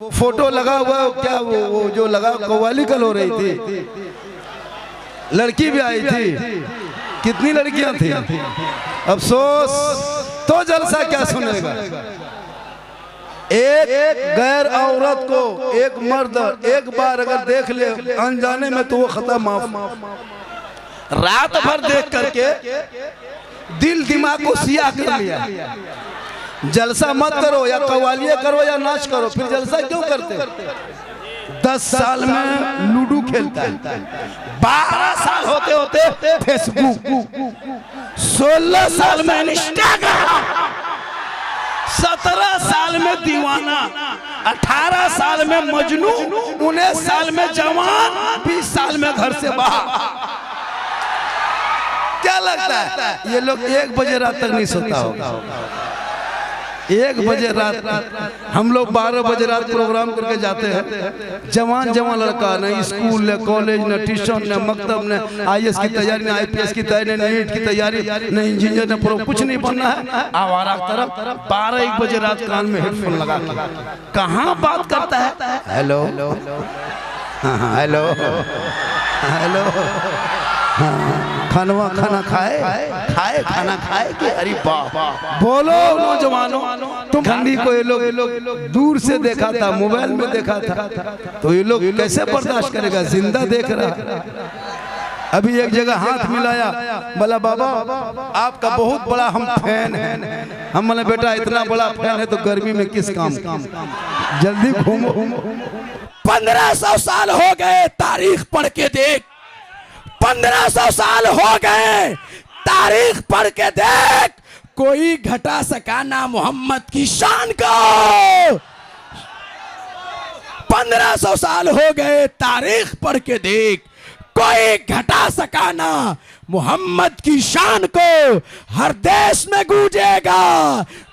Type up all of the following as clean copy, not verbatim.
वो फोटो लगा हुआ क्या वो जो लगा कव्वाली कल हो रही थी, लड़की भी आई थी, कितनी लड़कियां थी। अफसोस तो जलसा क्या सुनेगा। एक गैर औरत को एक मर्द एक बार अगर देख ले अनजाने में तो वो खता माफ। रात भर देख करके दिल दिमाग को सियाह कर लिया। जलसा मत करो या कव्वालियाँ करो या नाच करो, फिर जलसा क्यों करते। 10 साल में लूडो खेलता है, 12 साल होते होते फेसबुक, 16 साल में इंस्टाग्राम, 17 साल में दीवाना, 18 साल में मजनू, 19 साल में जवान, 20 साल में घर से बाहर। क्या लगता है ये लोग 1 बजे रात तक नहीं सोता होगा। 1 बजे रात हम लोग 12 बजे रात प्रोग्राम करके जाते हैं। जवान जवान लड़का, न स्कूल न कॉलेज न ट्यूशन न मकतब न IAS की तैयारी न IPS की तैयारी न नीट की तैयारी न इंजीनियर न प्रो, कुछ नहीं बनना है। आवारा तरफ 12-1 बजे रात कान में हेडफोन लगा के कहाँ बात करता है। हेलो हेलो हेलो, खाना खाना खाए कि अरे वाह। बोलो नौजवानों, तुम ठंडी को ये लोग दूर से देखा था, मोबाइल में देखा था, तो ये लोग कैसे बर्दाश्त करेगा। जिंदा देख रहा। अभी एक जगह हाथ मिलाया, बोला बाबा आपका बहुत बड़ा हम फैन हैं। हम बोले बेटा इतना बड़ा फैन है तो गर्मी में किस काम, जल्दी घूमो। 1500 साल हो गए, तारीख पढ़ के देख। 1500 साल हो गए, तारीख पढ़ के देख। कोई घटा सका ना मोहम्मद की शान को। 1500 साल हो गए, तारीख पढ़ के देख। कोई घटा सका ना मोहम्मद की शान को। हर देश में गूंजेगा,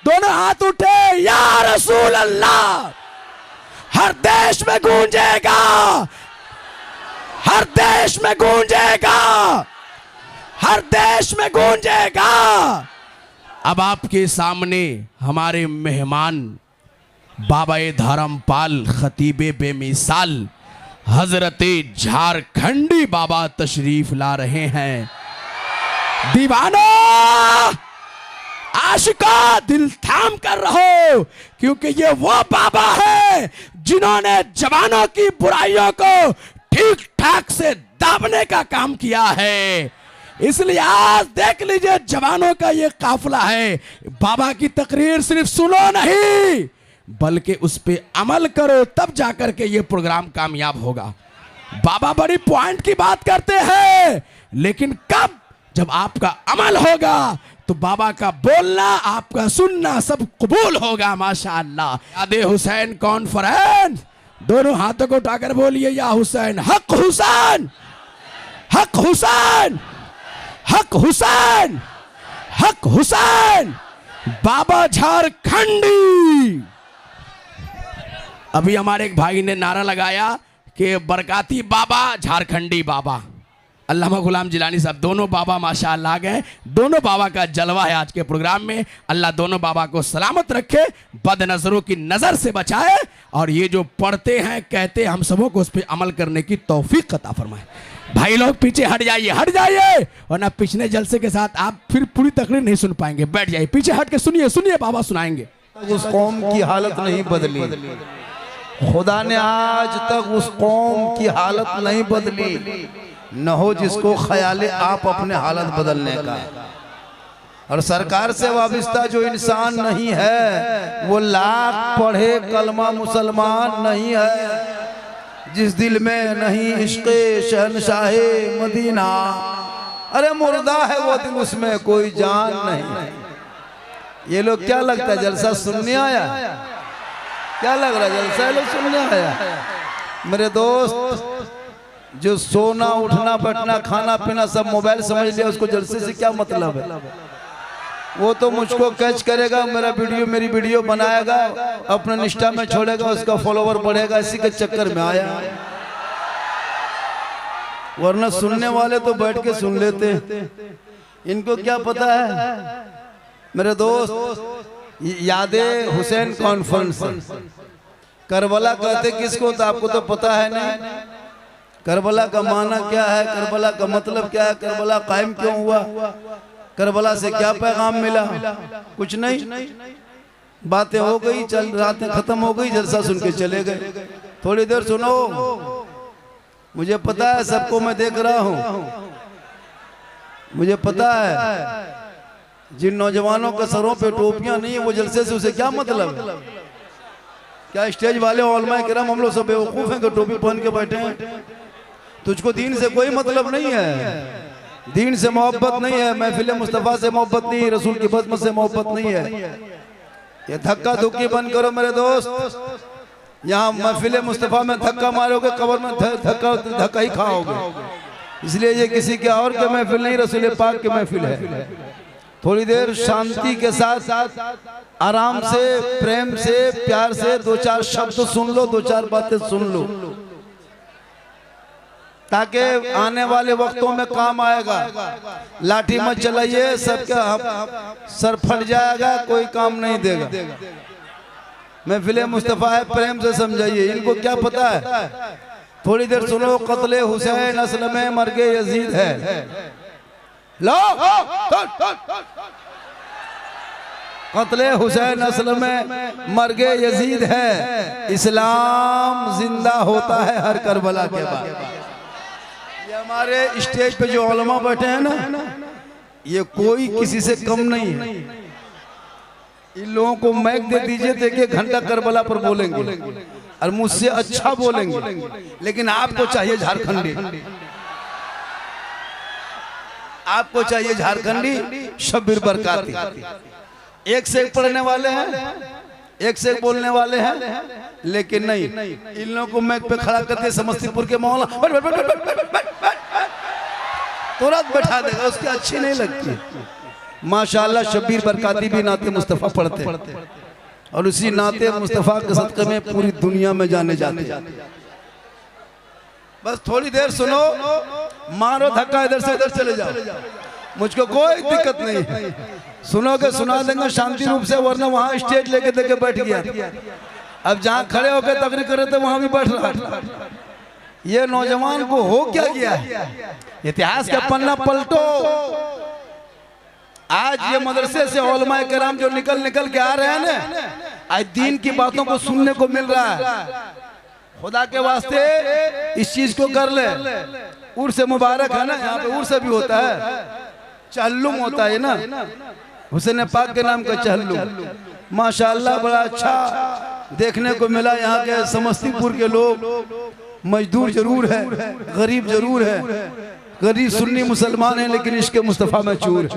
दोनों हाथ उठे या रसूल अल्लाह। हर देश में गूंजेगा, हर देश में गूंजेगा, हर देश में गूंजेगा। अब आपके सामने हमारे मेहमान बाबा धर्मपाल खतीबे बेमिसाल हजरते झारखंडी बाबा तशरीफ ला रहे हैं। दीवानो आशिका दिल थाम कर रहो, क्योंकि ये वो बाबा है जिन्होंने जवानों की बुराइयों को ठीक ठाक से दाबने का काम किया है। इसलिए आज देख लीजिए जवानों का ये काफिला है। बाबा की तकरीर सिर्फ सुनो नहीं, बल्कि उस पे अमल करो, तब जाकर के ये प्रोग्राम कामयाब होगा। बाबा बड़ी पॉइंट की बात करते हैं, लेकिन कब, जब आपका अमल होगा तो बाबा का बोलना आपका सुनना सब कबूल होगा। माशाअल्लाह। यादे हुसैन कॉन्फ्रेंस, दोनों हाथों को उठाकर बोलिए या हुसैन, हक हुसैन, हक हुसैन, हक हुसैन, हक हुसैन। बाबा झारखंडी। अभी हमारे एक भाई ने नारा लगाया कि बरकाती बाबा झारखंडी बाबा। अल्लामा गुलाम जिलानी साहब, दोनों बाबा माशाअल्लाह आ गए। दोनों बाबा का जलवा है आज के प्रोग्राम में। अल्लाह दोनों बाबा को सलामत रखे, बद नजरों की नजर से बचाए, और ये जो पढ़ते हैं कहते हैं हम सबों को उस पर अमल करने की तौफीक अता फरमाए। भाई लोग पीछे हट जाइए, हट जाइए, वरना पिछले जलसे के साथ आप फिर पूरी तकरीर नहीं सुन पाएंगे। बैठ जाइए, पीछे हट के सुनिए, सुनिए बाबा सुनाएंगे। उस कौम की हालत नहीं बदली, खुदा ने आज तक उस कौम की हालत नहीं बदली। न हो जिसको ख्याल आप अपने हालत बदलने का। और सरकार से वाबस्ता जो इंसान नहीं है वो लाख पढ़े कलमा मुसलमान नहीं है। जिस दिल में नहीं इश्क़े शहनशाहे मदीना, अरे मुर्दा है वो दिल, उसमें कोई जान नहीं। ये लोग क्या लगता है जलसा सुनने आया? क्या लग रहा है जलसा लोग सुनने आया? मेरे दोस्त, जो सोना उठना बैठना खाना पीना सब मोबाइल समझ लिया, उसको जलसे से क्या मतलब है। वो तो मुझको कैच करेगा, मेरा वीडियो मेरी वीडियो बनाएगा, अपने निष्ठा में छोड़ेगा, उसका फॉलोवर बढ़ेगा, इसी के चक्कर में आया। वरना सुनने वाले तो बैठ के सुन लेते, इनको क्या पता है। मेरे दोस्त, यादे हुसैन कॉन्फ्रेंस करबला कहते किसको, तो आपको तो पता है नहीं। करबला का माना क्या है, करबला का मतलब क्या है, करबला कायम क्यों हुआ, करबला से क्या पैगाम मिला, कुछ नहीं। बातें हो गई, चल रातें खत्म हो गई, जलसा सुन के चले गए। थोड़ी देर सुनो, मुझे पता है सबको मैं देख रहा हूँ, मुझे पता है जिन नौजवानों के सरों पे टोपियां नहीं है वो जलसे से उसे क्या मतलब। क्या स्टेज वाले उलमा किराम हम लोग सब बेवकूफ हैं कि टोपी पहन के बैठे हैं। तुझको दीन से कोई मतलब नहीं है, दीन से मोहब्बत नहीं है, महफिल मुस्तफ़ा से मोहब्बत नहीं है, रसूल की बज़्म से मोहब्बत नहीं है। ये धक्का धुक्की बंद करो मेरे दोस्त। यहाँ महफिल मुस्तफ़ा में धक्का मारोगे, कब्र में धक्का ही खाओगे। इसलिए ये किसी के और के महफिल नहीं, रसूल पाक के महफिल है। थोड़ी देर शांति के साथ आराम से, प्रेम से, प्यार से दो चार शब्द सुन लो, दो चार बातें सुन लो, ताकि आने वाले वक्तों में काम आएगा। लाठी मत चलाइए, सबका सर फट जाएगा, कोई काम नहीं देगा। महफिल मुस्तफ़ा है, प्रेम से समझाइए। इनको क्या पता है, थोड़ी देर सुनो। कत्ले हुसैन असल में मर्गे यजीद है। लो कत्ले हुसैन असल में मर्गे यजीद है। इस्लाम जिंदा होता है हर करबला के बाद। ये हमारे स्टेज पे जो उलमा बैठे हैं ना, ये कोई किसी से कम नहीं है। इन लोगों को मैक दे दीजिए तो 1 घंटा करबला पर बोलेंगे और मुझसे अच्छा बोलेंगे। लेकिन आपको चाहिए झारखंडी, आपको चाहिए झारखंडी शब्बीर बरकाती। एक से एक पढ़ने वाले हैं, एक से एक बोलने वाले हैं, लेकिन नहीं, इन लोगों को मैक पे खड़ा करते समस्तीपुर के मौला तुरंत बैठा देगा, उसकी अच्छी नहीं लगती। माशाअल्लाह शब्बीर बरकाती भी नाते मुस्तफ़ा पढ़ते और उसी नाते मुस्तफ़ा के सदक़े में पूरी दुनिया में जाने जाते। बस थोड़ी देर सुनो, मारो धक्का, इधर से इधर चले जाओ, मुझको कोई दिक्कत नहीं है। सुनोगे सुना देंगे शांति रूप से, वरना वहां स्टेज लेके देके बैठ गया। अब जहां खड़े होकर तकरीर कर रहे थे वहां भी बैठ रहा। ये नौजवान को हो क्या गया है, इतिहास का पन्ना पलटो। आज ये मदरसे से उलमा किराम जो निकल के आ रहे हैं ना, आज दीन की बातों को सुनने को मिल रहा है। खुदा के वास्ते इस चीज को कर ले। उर्स मुबारक है ना, यहाँ पे उर्स भी होता है, चहल्लुम होता है ना, हुसैन पाक के नाम का चहल्लुम। माशाअल्लाह बड़ा अच्छा देखने को मिला। यहाँ के समस्तीपुर के लोग मजदूर जरूर है, गरीब जरूर है, गरीब सुन्नी मुसलमान है, लेकिन इश्क़ मुस्तफ़ा में चूर।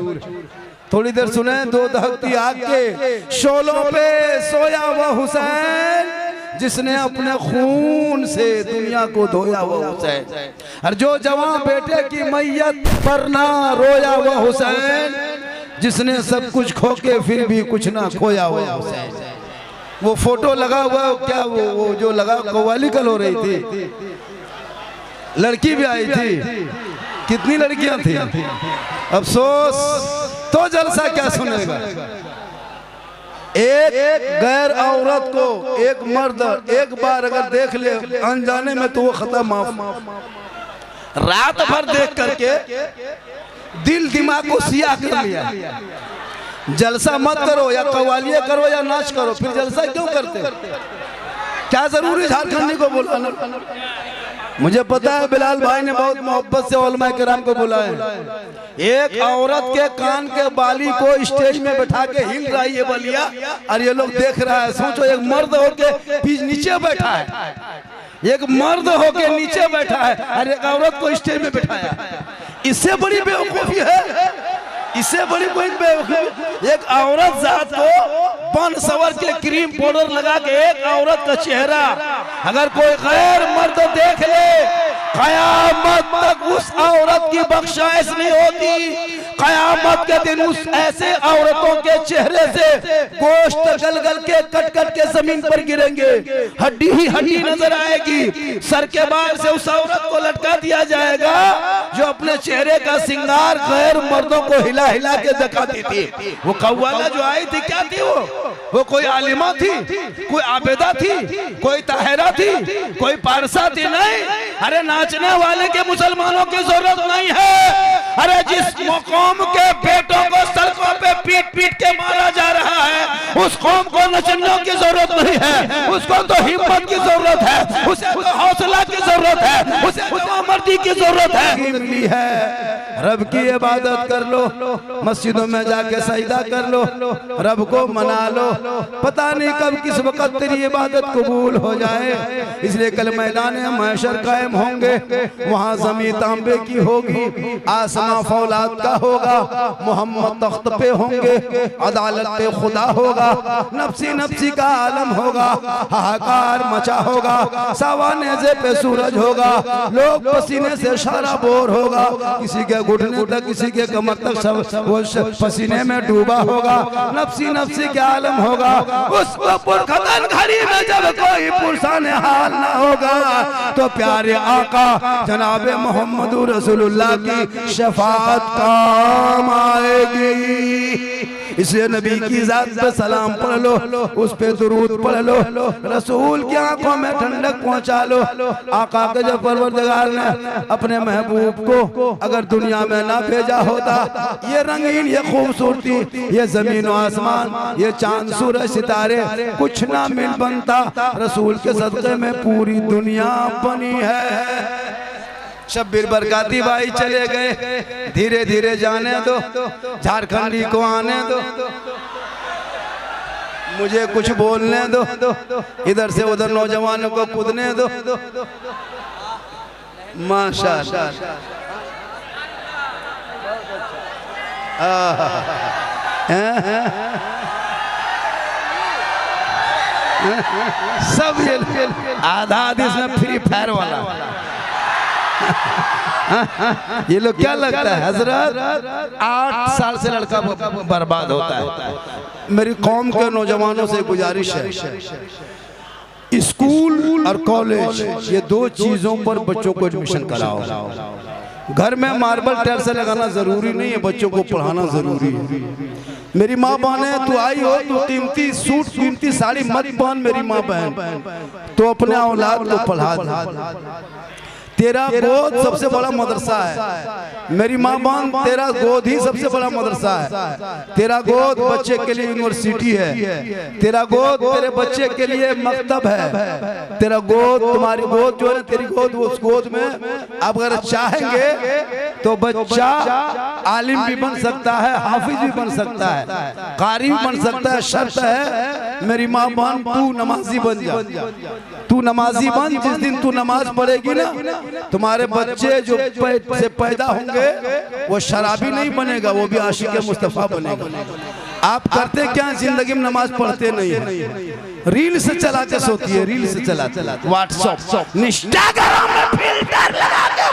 थोड़ी देर सुने। दो दहकती आग के शोलों पे सोया हुआ हुसैन, जिसने अपने खून से दुनिया को धोया हुआ हुसैन। और जो जवां बेटे की मैयत पर ना रोया हुआ हुसैन, जिसने सब कुछ खो के फिर भी कुछ ना खोया हुआ हुसैन। वो फोटो लगा हुआ क्या, वो जो लगा, कव्वाली कल हो रही थी, लड़की भी आई थी, कितनी लड़कियां थी। अफसोस तो जलसा क्या सुनेगा। एक गैर औरत को एक मर्द एक बार अगर देख ले अनजाने में, तो वो खता माफ। रात भर देख करके दिल दिमाग को सियाह कर लिया। जलसा मत करो, या कव्वालियाँ करो या नाच करो, फिर जलसा क्यों करते? क्या जरूरी झारखंडी को बुलाना? मुझे पता है बिलाल भाई ने बहुत मोहब्बत से उलमा किराम को बुलाया। एक औरत के कान के बाली को स्टेज में बैठा के हिल रही है बलिया, और ये लोग देख रहा है। सोचो, एक मर्द होके बीच नीचे बैठा है, एक मर्द होके नीचे बैठा है और एक औरत को स्टेज में बैठाया। इससे बड़ी बेवकूफी है, इससे बड़ी कोई बेवकूफी। एक औरत जात को बन सवर के क्रीम पाउडर लगा के, एक औरत का चेहरा अगर कोई गैर मर्द देख ले कयामत तक उस औरत की बख्शाइश नहीं होती। कयामत के दिन उस ऐसे औरतों के चेहरे से गोश्त गल गल के कट कट के जमीन पर गिरेंगे, हड्डी ही हड्डी नजर आएगी। सर के बाल से उस औरत को लटका दिया जाएगा जो अपने चेहरे का सिंगार गैर मर्दों को हिला हिला के दिखाती थी। वो कव्वाला जो आई थी, क्या थी वो कोई आलिमा थी, कोई आबेदा थी, कोई ताहिरा थी, कोई पारसा थी? नहीं। अरे नाचने वाले के मुसलमानों की जरूरत नहीं है। अरे जिस कौम के बेटों को सड़कों पे पीट पीट के मारा जा रहा है, उस कौम को नचनियों की जरूरत नहीं है। उसको तो हिम्मत की जरूरत है, उसे तो हौसला की जरूरत है, उसे तो मर्दी की जरूरत है। रब की इबादत कर लो, मस्जिदों में जाके सजदा कर लो, रब को मना लो। पता नहीं कब किस वक्त तेरी इबादत कबूल हो जाए। इसलिए कल मैदान महशर कायम होंगे, वहाँ ज़मीन तांबे की होगी, आसमां फौलाद का होगा, मोहम्मद तख्त पे होंगे, अदालत पे खुदा होगा, नफ्सी नफ्सी का आलम होगा, हाहाकार मचा होगा, सावानेज़े पे सूरज होगा, लोग पसीने से शराबोर होगा, किसी के घुटने तक, किसी के कमर तक सब वो पसीने में डूबा होगा, नफ्सी नफ्सी के आलम होगा। उस पुरखतन घड़ी में जब कोई पुरसान हाल ना होगा, तो प्यारे आका जनाबे मोहम्मद रसूलुल्लाह की शफाअत काम आएगी। इसलिए नबी की जात पे सलाम पढ़ लो, उस पे दुरूद पढ़ लो, रसूल की आंखों में ठंडक पहुंचा लो। आका के जब परवरदिगार ने अपने महबूब को अगर दुनिया में ना भेजा होता, ये रंगीन, ये खूबसूरती, ये जमीन और आसमान, ये चांद सूरज सितारे कुछ ना मिल बनता। रसूल के सदक़े में पूरी दुनिया बनी है। शब्बीर बरकाती भाई चले गए, धीरे धीरे जाने दो, झारखंडी को आने दो, मुझे कुछ बोलने दो, इधर से उधर नौजवानों को कूदने दो। माशाअल्लाह, सब ये आधा इसमें फ्री फायर वाला। ये लोग क्या लगता है हजरत, 8 साल से लड़का बर्बाद होता है। मेरी कौम के नौजवानों से गुजारिश है, स्कूल और कॉलेज ये 2 चीजों पर बच्चों को एडमिशन कराओ। घर में मार्बल टाइल्स लगाना जरूरी नहीं है, बच्चों को पढ़ाना जरूरी है। मेरी माँ बहने, तू आई हो तो कीमती सूट कीमती साड़ी मत पहन मेरी माँ बहन, तो अपने औलाद को पढ़ा दे। तेरा गोद सबसे बड़ा मदरसा है मेरी माँ बहन, तेरा गोद ही सबसे बड़ा मदरसा है। तेरा गोद बच्चे के लिए यूनिवर्सिटी है, तेरा गोद तेरे बच्चे के लिए मकतब है। तेरा गोद, तुम्हारी गोद जो है, तेरी गोद, उस गोद में आप अगर चाहेंगे तो बच्चा आलिम भी बन सकता है, हाफिज भी बन सकता है, कारी भी बन सकता है। शर्त है मेरी माँ बहन, तू नमाजी बन जा, तू नमाजी बन। जिस दिन तू नमाज पढ़ेगी ना, तुम्हारे बच्चे जो से पैदा होंगे वो शराबी नहीं बनेगा, वो भी आशिक मुस्तफा बनेगा। आप करते क्या, जिंदगी में नमाज पढ़ते नहीं है, रील से चला के सोती है, रील से चला व्हाट्सएप इंस्टाग्राम में फिल्टर लगा के।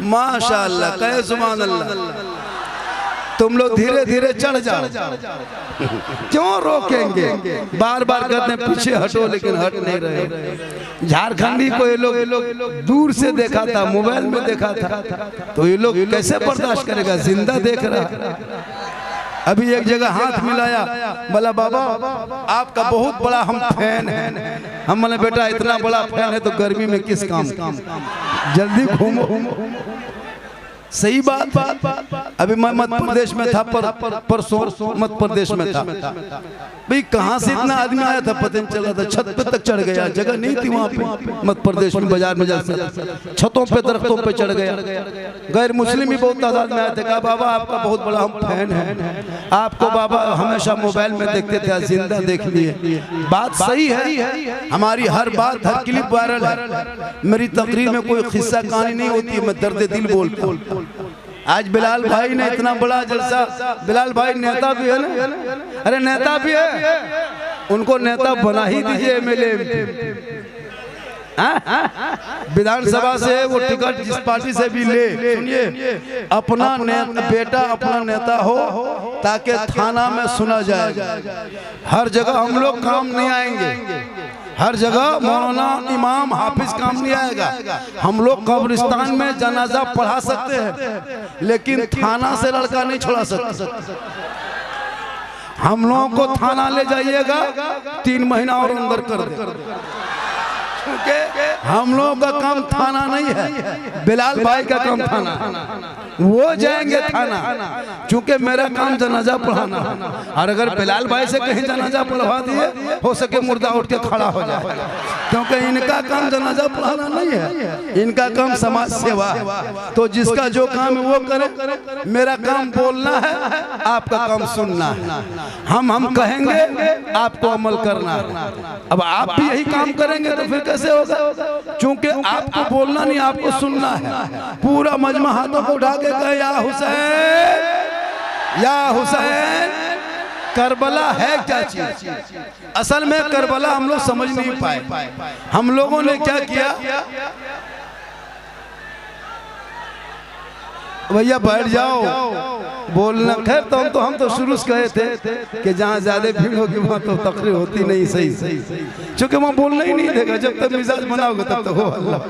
माशाअल्लाह, कहे सुभान अल्लाह। तुम लोग धीरे धीरे चढ़ जाओ, क्यों रोकेंगे? बार बार कहते हैं पीछे हटो, लेकिन हट नहीं रहे। झारखंडी को ये लोग दूर से देखा था, मोबाइल में देखा था, तो ये लोग कैसे बर्दाश्त करेगा? जिंदा देख रहा। अभी एक जगह हाथ मिलाया, बोला बाबा आपका बहुत बड़ा हम फैन है। हम बोले बेटा इतना बड़ा फैन है तो गर्मी में किस काम, जल्दी घूमो। सही बात। अभी मैं मध्य प्रदेश में था, परसों मध्य प्रदेश में था। भाई कहाँ से इतना आदमी आया था पता नहीं चला था, छत पे तक चढ़ गया, जगह नहीं थी वहाँ पे। मध्य प्रदेश में बाजार में जाकर छतों पे दरख्तों पे चढ़ गया। गैर मुस्लिम भी बहुत तादाद में आए थे। कहा बाबा आपका बहुत बड़ा हम फैन है, आपको बाबा हमेशा मोबाइल में देखते थे, जिंदा देख लिए। बात सही है, हमारी हर बात, हर क्लिप वायरल है। मेरी तकरीर में कोई किस्सा कहानी नहीं होती, मैं दर्द दिल बोलता हूँ। आज बिलाल भाई ने इतना बड़ा जलसा, बिलाल भाई नेता भी है ना, अरे नेता भी है, उनको नेता बना ही दीजिए एमएलए विधानसभा से वो टिकट जिस पार्टी से भी ले, सुनिए अपना बेटा अपना नेता हो ताकि थाना में सुना जाएगा। हर जगह हम लोग काम नहीं आएंगे, हर जगह मौलाना इमाम हाफिज काम नहीं आएगा। हम लोग कब्रिस्तान में जनाजा पढ़ा सकते हैं लेकिन थाना से लड़का नहीं छोड़ा सकते। हम लोगों को थाना ले जाइएगा 3 महीना और अंदर कर दे। हम लोगों का काम थाना नहीं है, बिलाल भाई का काम थाना, वो जाएंगे थाना। क्योंकि मेरा काम जनाजा पढ़ाना है और अगर बिलाल भाई से कहीं जनाजा पढ़वा दिए हो सके मुर्दा उठ के खड़ा हो जाए, क्योंकि इनका काम जनाजा पढ़ाना नहीं है, इनका काम समाज सेवा है। तो जिसका जो काम है वो करे, मेरा काम बोलना है, आपका काम सुनना है। हम कहेंगे आपको अमल करना है। अब आप भी यही काम करेंगे तो फिर कैसे होगा? क्योंकि आपको बोलना नहीं, आपको सुनना है। पूरा मजमा हाथों को उठा के कहे या हुसैन, या हुसैन। करबला है क्या चीज? असल में करबला हम लोग समझ नहीं पाए। हम लोगों ने क्या किया, भैया बैठ जाओ बोलना। खैर तो हम तो शुरू से कहे थे कि जहाँ ज्यादा भीड़ होगी वहाँ तो तकरीर होती नहीं। सही क्योंकि वहाँ बोलना ही नहीं देगा। जब तक मिजाज बनाओगे तब तक हो अल्लाह।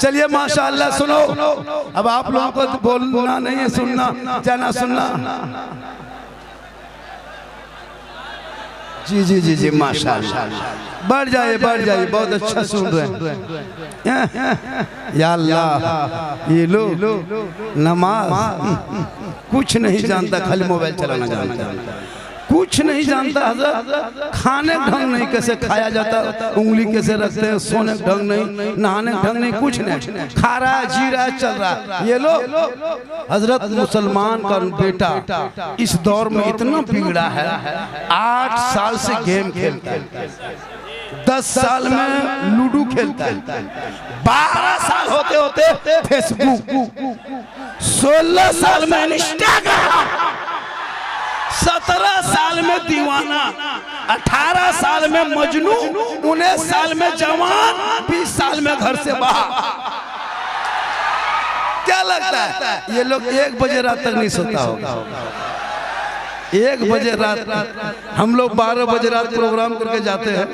चलिए माशाअल्लाह सुनो। अब आप लोगों को तो बोलना नहीं है, सुनना जाना सुनना। जी माशाअल्लाह। बढ़ जाइए बहुत अच्छा सुन रहे हैं। या अल्लाह, ये लोग नमाज कुछ नहीं जानता, खाली मोबाइल चलाना जानता है, कुछ नहीं जानता। हज़रत खाने ढंग नहीं, कैसे खाया जाता, उंगली कैसे रखते हैं, सोने ढंग नहीं, नहाने ढंग नहीं, कुछ नहीं। खा रहा है, जी रहा है, चल रहा है। ये लोग हजरत मुसलमान का बेटा इस दौर में इतना बिगड़ा है, 8 साल से गेम खेलता है, 10 साल में लूडो खेलता है, 12 साल होते होते फेसबुक, 16 साल में इंस्टाग्राम, 17 साल में दीवाना, 18 साल में मजनू, 19 साल में जवान, 20 साल में घर से बाहर। क्या लगता है ये लोग 1 बजे रात तक नहीं सोता होगा? 1 बजे रात, हम लोग 12 बजे रात प्रोग्राम करके जाते हैं।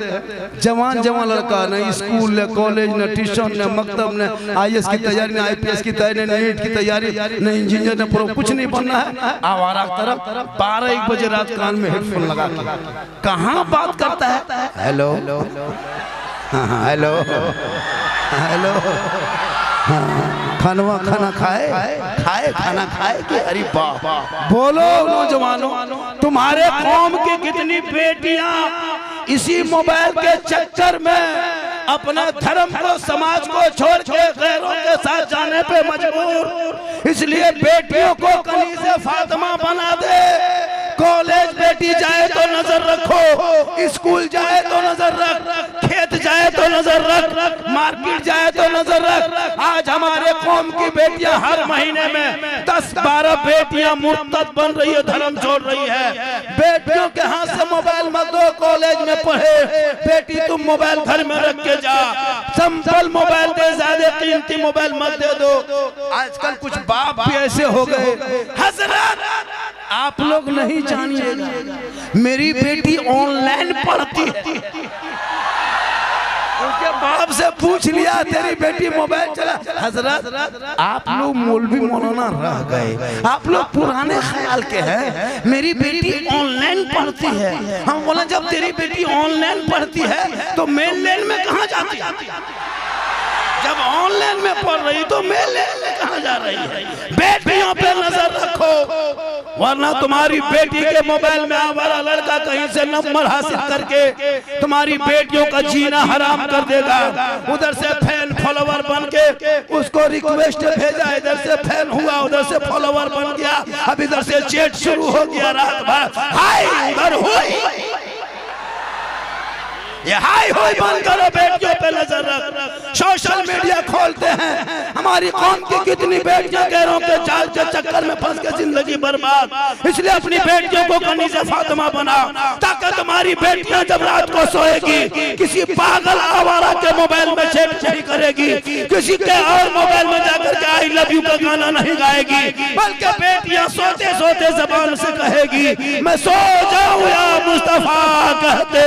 जवान लड़का, न स्कूल न कॉलेज न ट्यूशन न मकतब न IAS की तैयारी, न IPS की तैयारी, न नीट की तैयारी, न इंजीनियर, न प्रो, कुछ नहीं बनना है। आवारा तरफ 12-1 बजे रात कान में हेडफोन लगा के कहाँ बात करता है। हेलो हेलो हेलो, खाना खाए खाना खाए कि अरे बाप। बोलो नौजवानों, तुम्हारे कौम की कितनी बेटियां इसी मोबाइल के चक्कर में अपने धर्म को, समाज को छोड़ के गैरों के साथ जाने पे मजबूर। इसलिए बेटियों को कनीज़े फातिमा बना दे। कॉलेज बेटी जाए तो नजर रखो, स्कूल जाए तो नजर रख, खेत जाए तो नजर रख, मार्केट जाए तो नजर रख। आज हमारे कौम की बेटियां हर महीने में 10-12 बेटियां मुर्तद बन रही है, धर्म छोड़ रही है। बेटियों के हाथ से मोबाइल मत दो, कॉलेज में पढ़े। बेटी तुम मोबाइल घर में रख के जा, सिंपल मोबाइल दे, ज्यादा कीमती मोबाइल मत दे दो। आजकल कुछ बाप भी ऐसे हो गए। हजरत आप लोग नहीं जानिएगा, मेरी बेटी ऑनलाइन पढ़ती है। उसके बाप से पूछ लिया, तेरी बेटी मोबाइल चला। हजरत आप लोग मौलवी मौलाना रह गए, आप लोग पुराने ख्याल के हैं। मेरी बेटी ऑनलाइन पढ़ती है। हम बोले जब तेरी बेटी ऑनलाइन पढ़ती है तो मेन लेन में कहाँ जाती है? जब ऑनलाइन में पढ़ रही तो मेन लेन में कहाँ जा रही है? बेटियों पे नजर रखो, वरना तुम्हारी बेटी के मोबाइल में आवारा लड़का कहीं से नंबर हासिल करके तुम्हारी बेटियों का जीना हराम कर देगा। उधर से फैन फॉलोवर बन के उसको रिक्वेस्ट भेजा, इधर से फैन हुआ, उधर से फॉलोवर बन गया, अब इधर से चैट शुरू हो गया। रात भर हाय उधर हुई। ये हाय होय बंद करो, बेटियों पे नजर रख। सोशल मीडिया खोलते हैं, हमारी कौम की कितनी बेटियां गैरों के जाल के चक्कर में फंस के जिंदगी बर्बाद। इसलिए अपनी बेटियों को कनीज़े फातिमा बना, ताकि तुम्हारी बेटियां जब रात को सोएगी किसी पागल आवारा के मोबाइल में चैट नहीं करेगी, किसी के और मोबाइल में जाकर के आई लव यू का गाना नहीं गाएगी, बल्कि बेटियां सोते सोते जबान से कहेगी मैं सो जाऊं या मुस्तफा, कहते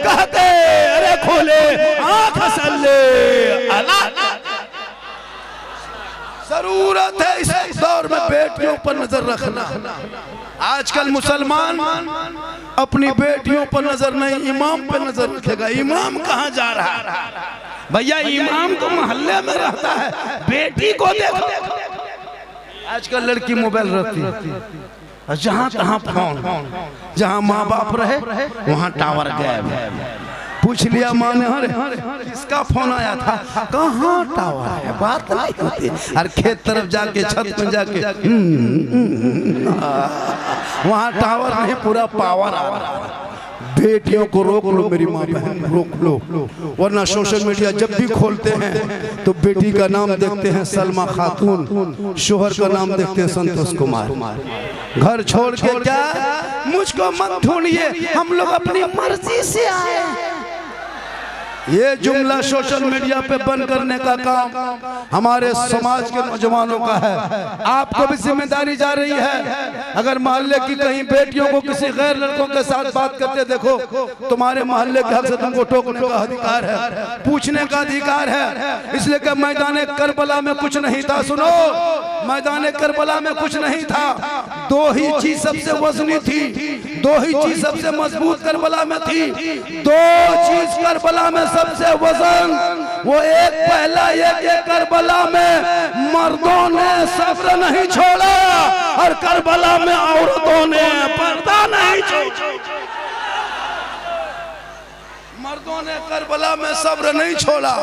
कहते अरे खोले आंख सल्ले अला। जरूरत है इस दौर में बेटियों पर नजर रखना। आजकल मुसलमान अपनी बेटियों पर नजर नहीं, इमाम पर नजर रखेगा। इमाम कहाँ जा रहा है भैया? इमाम तो मोहल्ले में रहता है, बेटी को देखो। आजकल लड़की मोबाइल रखती है, जहां तहां फोन, जहां माँ बाप रहे वहां टावर गायब। पूछ लिया माँ ने, अरे किसका फोन आया था? कहाँ टावर है, बात नहीं होती। और खेत तरफ जाके छत में जाके वहां टावर नहीं, पूरा पावर आ रहा है। बेटियों को रोक लो मेरी माँ बहन, रोक लो, वरना सोशल मीडिया जब भी खोलते हैं तो बेटी का नाम देखते हैं सलमा खातून, शोहर का नाम देखते हैं संतोष कुमार। घर छोड़ के क्या मुझको मत ढूंढिए, हम लोग अपनी मर्जी से आए। ये जुमला सोशल मीडिया पे बंद करने का काम हमारे समाज के नौजवानों का है। आपको भी जिम्मेदारी जा रही है। अगर मोहल्ले की कहीं बेटियों को किसी गैर लड़कों के साथ बात करते देखो, तुम्हारे मोहल्ले के हक से तुमको टोकने का अधिकार है, पूछने का अधिकार है। इसलिए कि मैदान करबला में कुछ नहीं था। सुनो, मैदान करबला में कुछ नहीं था। दो ही चीज सबसे वजनी थी, दो ही चीज सबसे मजबूत करबला में थी। दो चीज करबला में सबसे वजन, वो एक पहला एक करबला में मर्दों ने सब्र नहीं छोड़ा, और करबला में औरतों ने पर्दा नहीं छोड़ा। मर्दों ने करबला में सब्र नहीं छोड़ा,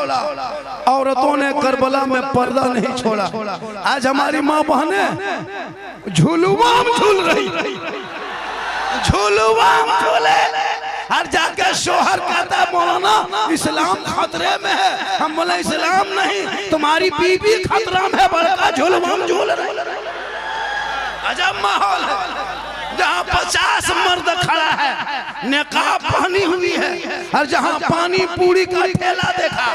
औरतों ने करबला में पर्दा नहीं छोड़ा। आज हमारी माँ बहनें झूलुआम झूल रही, झूलुआम झूले, हर जाके शोहर कहता है मौलाना इस्लाम खतरे में है। हम बोले इस्लाम नहीं, तुम्हारी बीवी खतरा में, बड़का झूलुआम झूल रही। अजब माहौल है, जहाँ 50 मर्द खड़ा है, निकाब पहनी हुई है, और जहाँ पानी पूरी का ठेला देखा,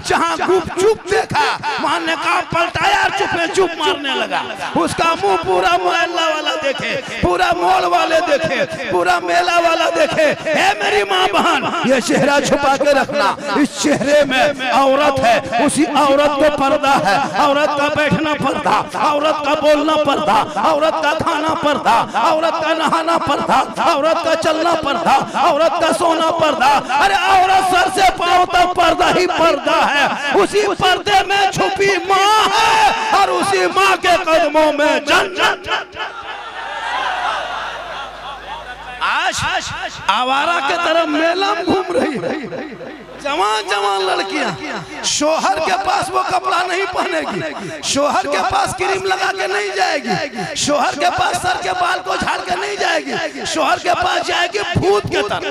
जहाँ गुपचुप देखा, वहाँ निकाब पलटाया और चुप में चुप मारने लगा। उसका मुंह पूरा मोहल्ला वाला देखे, पूरा मॉल वाले देखे, पूरा मेला वाला देखे। हे मेरी माँ बहन, ये चेहरा छुपा के रखना। इस चेहरे में औरत है, उसी औरत को पर्दा है। औरत का बैठना पर्दा, औरत का बोलना पर्दा, औरत का खाना पर्दा, औरत का नहाना पर्दा, औरत का चलना पर्दा, औरत का सोना पर्दा। अरे औरत सर से पांव तक पर्दा ही पर्दा है। उसी पर्दे में छुपी माँ है, और उसी माँ के कदमों में जन्नत। आज आवारा के तरह मेला में घूम रही है जवान जवान लड़कियां। शोहर के पास वो कपड़ा नहीं पहनेगी, शोहर के पास क्रीम लगा के नहीं जाएगी, शोहर के पास सर के बाल को झाड़ के नहीं जाएगी, शोहर के पास जाएगी भूत के तरह,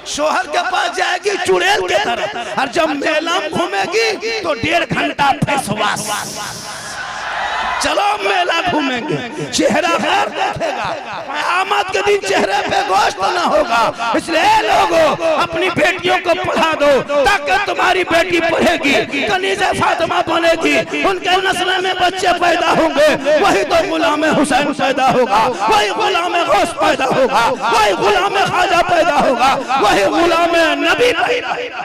शोहर के पास जाएगी चुड़ैल के तरह। और जब मेला में घूमेगी तो 1.5 घंटा फेस वॉश। चलो मेला घूमेंगे, चेहरा खैर देखेगा, क़यामत के दिन चेहरे पे गोश्त ना होगा। इसलिए लोगों अपनी बेटियों को पढ़ा दो, ताकि तुम्हारी बेटी पढ़ेगी, कनीज़े फातिमा बनेगी, उनके नस्ल में बच्चे पैदा होंगे। वही तो गुलाम हुसैन पैदा होगा, वही गुलाम गौस पैदा होगा, वही गुलाम ख्वाजा पैदा होगा, वही गुलाम नबी पैदा होगा।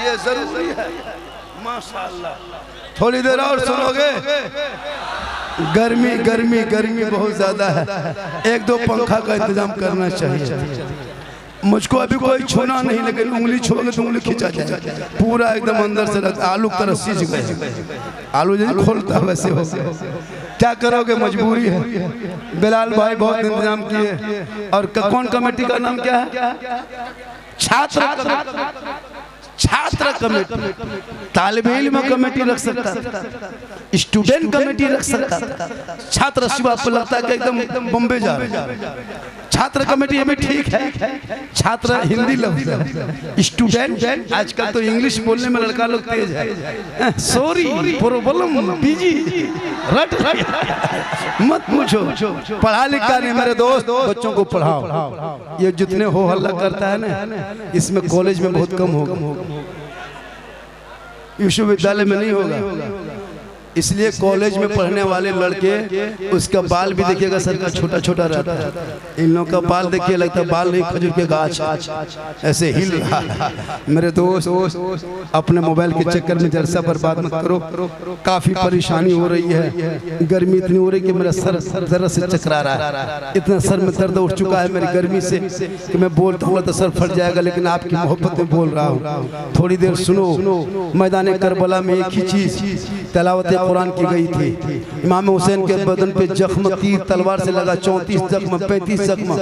ये जरूरी है। माशाअल्लाह, थोड़ी देर और सुनोगे। गर्मी गर्मी गर्मी बहुत ज्यादा है, 1-2 पंखा का इंतजाम करना चाहिए। मुझको अभी कोई छूना नहीं, लेकिन उंगली छूओगे तो उंगली खींचा जाए, पूरा एकदम अंदर से रखता। आलू की तरह सीज गए, आलू जैसे खोलता वैसे हो। क्या करोगे, मजबूरी है। बिलाल भाई बहुत इंतजाम किए। और कौन कमेटी का नाम क्या है? छात्र कमेटी, तालिब इल्म कमेटी रख सकता था, स्टूडेंट कमेटी रख सकता था। छात्र शिव आपको लगता है कि एकदम बॉम्बे जा रहे हैं। छात्र कमेटी अभी ठीक है, छात्र हिंदी लफ्ज है, स्टूडेंट आजकल तो इंग्लिश बोलने में लड़का लोग तेज है। सॉरी प्रॉब्लम बिजी रट मत पूछो, पढ़ा लिखा नहीं मेरे दोस्त, बच्चों को पढ़ाओ। ये जितने हो हल्ला करता है ना, इसमें कॉलेज में बहुत कम होगा, विश्वविद्यालय में नहीं होगा। इसलिए कॉलेज में पढ़ने वाले लड़के उसका बाल भी देखिएगा सर का छोटा छोटा रहता है। इन लोगों का बाल देखिए लगता है बाल नहीं खजूर के गाछ ऐसे हिल रहा है। मेरे दोस्त अपने मोबाइल के चक्कर में जलसा बर्बाद मत करो, काफी परेशानी हो रही है, गर्मी इतनी हो रही कि मेरा सर जरा से चकरा रहा है, इतना सर में दर्द उठ चुका है मेरी गर्मी से कि मैं बोलता हूँ तो सर फट जाएगा, लेकिन आपकी मोहब्बत में बोल रहा हूँ। थोड़ी देर सुनो। मैदान करबला में एक ही चीज तिलावत कुरान की गई थी। इमाम हुसैन के बदन पे जख्म तीर तलवार से लगा, 34 जख्म, 35 जख्म,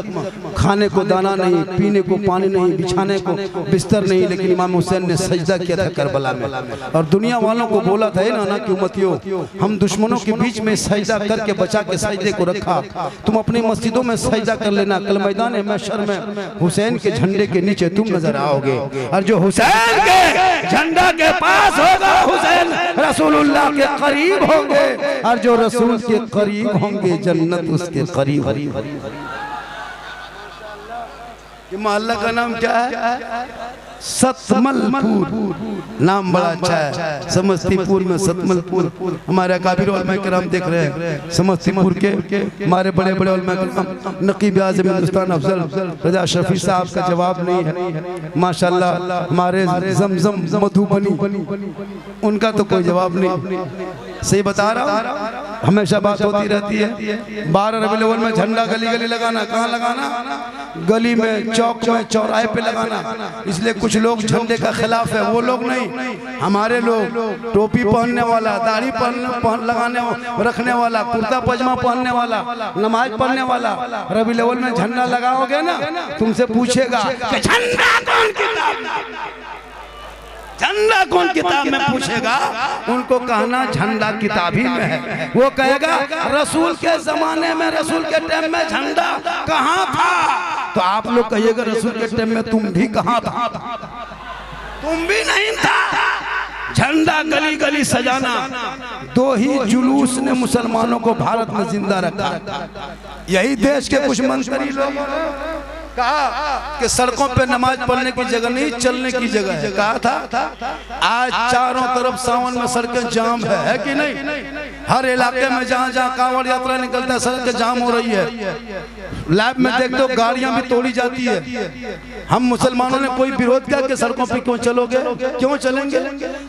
खाने को दाना नहीं, पीने को पानी नहीं, बिछाने को बिस्तर नहीं, लेकिन इमाम हुसैन ने सजदा किया था करबला में। और दुनिया वालों को बोला था ना कि उम्मतियों, हम दुश्मनों के बीच में सजदा करके बचा के सजदे को रखा, तुम अपनी मस्जिदों में सजदा कर लेना, कल मैदान महशर में हुसैन के झंडे के नीचे तुम नजर आओगे, और जो हुसैन के झंडा के पास होगा हुसैन रसूलुल्लाह के करीब होंगे, और जो रसूल के करीब होंगे जन्नत उसके करीब। ये मोहल्ला का नाम क्या है? सतमलपुर। नाम बड़ा अच्छा है, समस्तीपुर में सतमलपुर। हमारे काबिर उलमा किराम देख रहे हैं, समस्तीपुर के हमारे बड़े बड़े उलमा किराम, नकीब आज़म हिंदुस्तान अफजल रजा शफी साहब का जवाब नहीं है माशाल्लाह। हमारे जमजम मधुबनी, उनका तो कोई जवाब नहीं। सही बता रहा हूँ, हमेशा बात होती रहती है। 12 रबीउल अव्वल में झंडा गली गली लगाना, कहाँ लगाना? गली में, चौक में, चौराहे पे लगाना। इसलिए कुछ लोग झंडे का खिलाफ है, वो लोग नहीं। हमारे लोग टोपी पहनने वाला, दाढ़ी लगाने रखने वाला, कुर्ता पजामा पहनने वाला, नमाज पढ़ने वाला, रबीउल अव्वल में झंडा लगाओगे ना, तुमसे पूछेगा कि झंडा कौन किताब, झंडा कौन किताब में पूछेगा, उनको कहना झंडा किताबी में है। वो कहेगा रसूल के जमाने में, रसूल के टाइम में झंडा कहाँ था? तो आप लोग कहिएगा रसूल के टाइम में तुम भी कहाँ था? तुम भी नहीं था। झंडा गली गली सजाना, 2 ही जुलूस ने मुसलमानों को भारत में जिंदा रखा। यही देश के कुछ मंत्री लोगों ने कहा कि सड़कों पे नमाज पढ़ने की जगह नहीं, चलने की जगह है। कहा था आज चारों तरफ सावन में सड़कें जाम है कि नहीं? हर इलाके में जहाँ जहाँ कांवड़ यात्रा निकलता है सड़कें जाम हो रही है। लैब में देख दो गाड़ियां भी तोड़ी जाती है। हम मुसलमानों ने कोई विरोध किया कि सड़कों पे क्यों चलोगे, क्यों चलेंगे?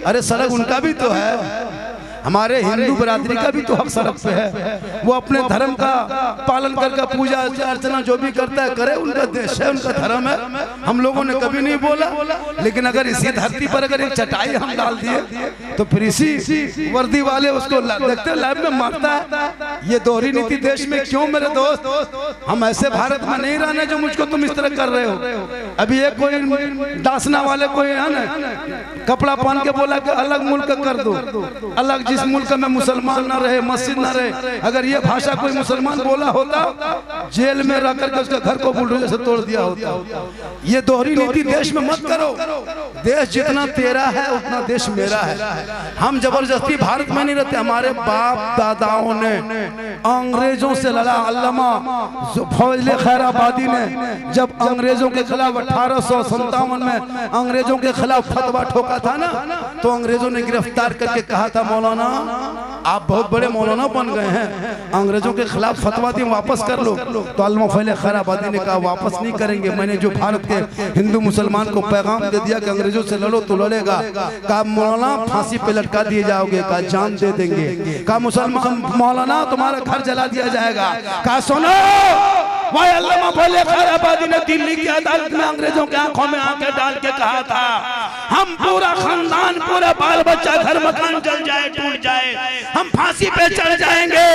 अरे सड़क उनका भी तो है, हमारे हिंदू बरादरी का भी तो हक सड़क पे है। वो अपने धर्म का पालन करके पूजा अर्चना जो भी करता है करे, उनका देश है, उनका धर्म है। हम लोगों ने कभी नहीं बोला, लेकिन अगर इसी धरती पर अगर एक चटाई हम डाल दिए तो फिर इसी वर्दी वाले उसको देखते लैब में मारता है। ये दोहरी नीति देश में क्यों मेरे दोस्त? हम ऐसे भारत में नहीं रहने जो मुझको तुम इस तरह कर रहे हो। अभी एक कोई दासना वाले कोई है ना, कपड़ा पहन के बोला कि अलग मुल्क कर दो, अलग जिस मुल्क में मुसलमान ना रहे, मस्जिद ना रहे। अगर ये भाषा कोई मुसलमान बोला होता, जेल में रह करके उसके घर को बुलडोजर से तोड़ दिया होता। ये दोहरी नीति देश में मत करो। देश जितना तेरा है उतना देश मेरा है। हम जबरदस्ती भारत में नहीं रहते। हमारे बाप दादाओं ने अंग्रेजों से लड़ा। अल्लामा फौजले खैराबादी ने जब अंग्रेजों के खिलाफ 1857 में अंग्रेजों के खिलाफ फतवा ठोका था ना, तो अंग्रेजों ने गिरफ्तार करके कहा था मौलाना आप बहुत बड़े मौलाना बन गए हैं, अंग्रेजों के खिलाफ फतवा दी वापस कर लो। तो अल्लामा फौजले खैराबादी ने कहा वापस नहीं करेंगे। मैंने जो भारत के हिंदू मुसलमान को पैगाम दे दिया कि अंग्रेजों से लड़ो तो लड़ेगा। कहा मौलाना फांसी पे लटका दिए जाओगे, कहा जान दे देंगे। कहा मुसलमान मौलाना तुम्हारा घर जला दिया जाएगा। कहा सुनो, वही अल्लामा फौजले खैराबादी ने दिल्ली की अदालत में अंग्रेजों के आंखों में आंखें डाल के कहा था हम पूरा खानदान, पूरा बाल बच्चा, घर मकान जल जाए, टूट जाए, हम फांसी पे चढ़ जाएंगे,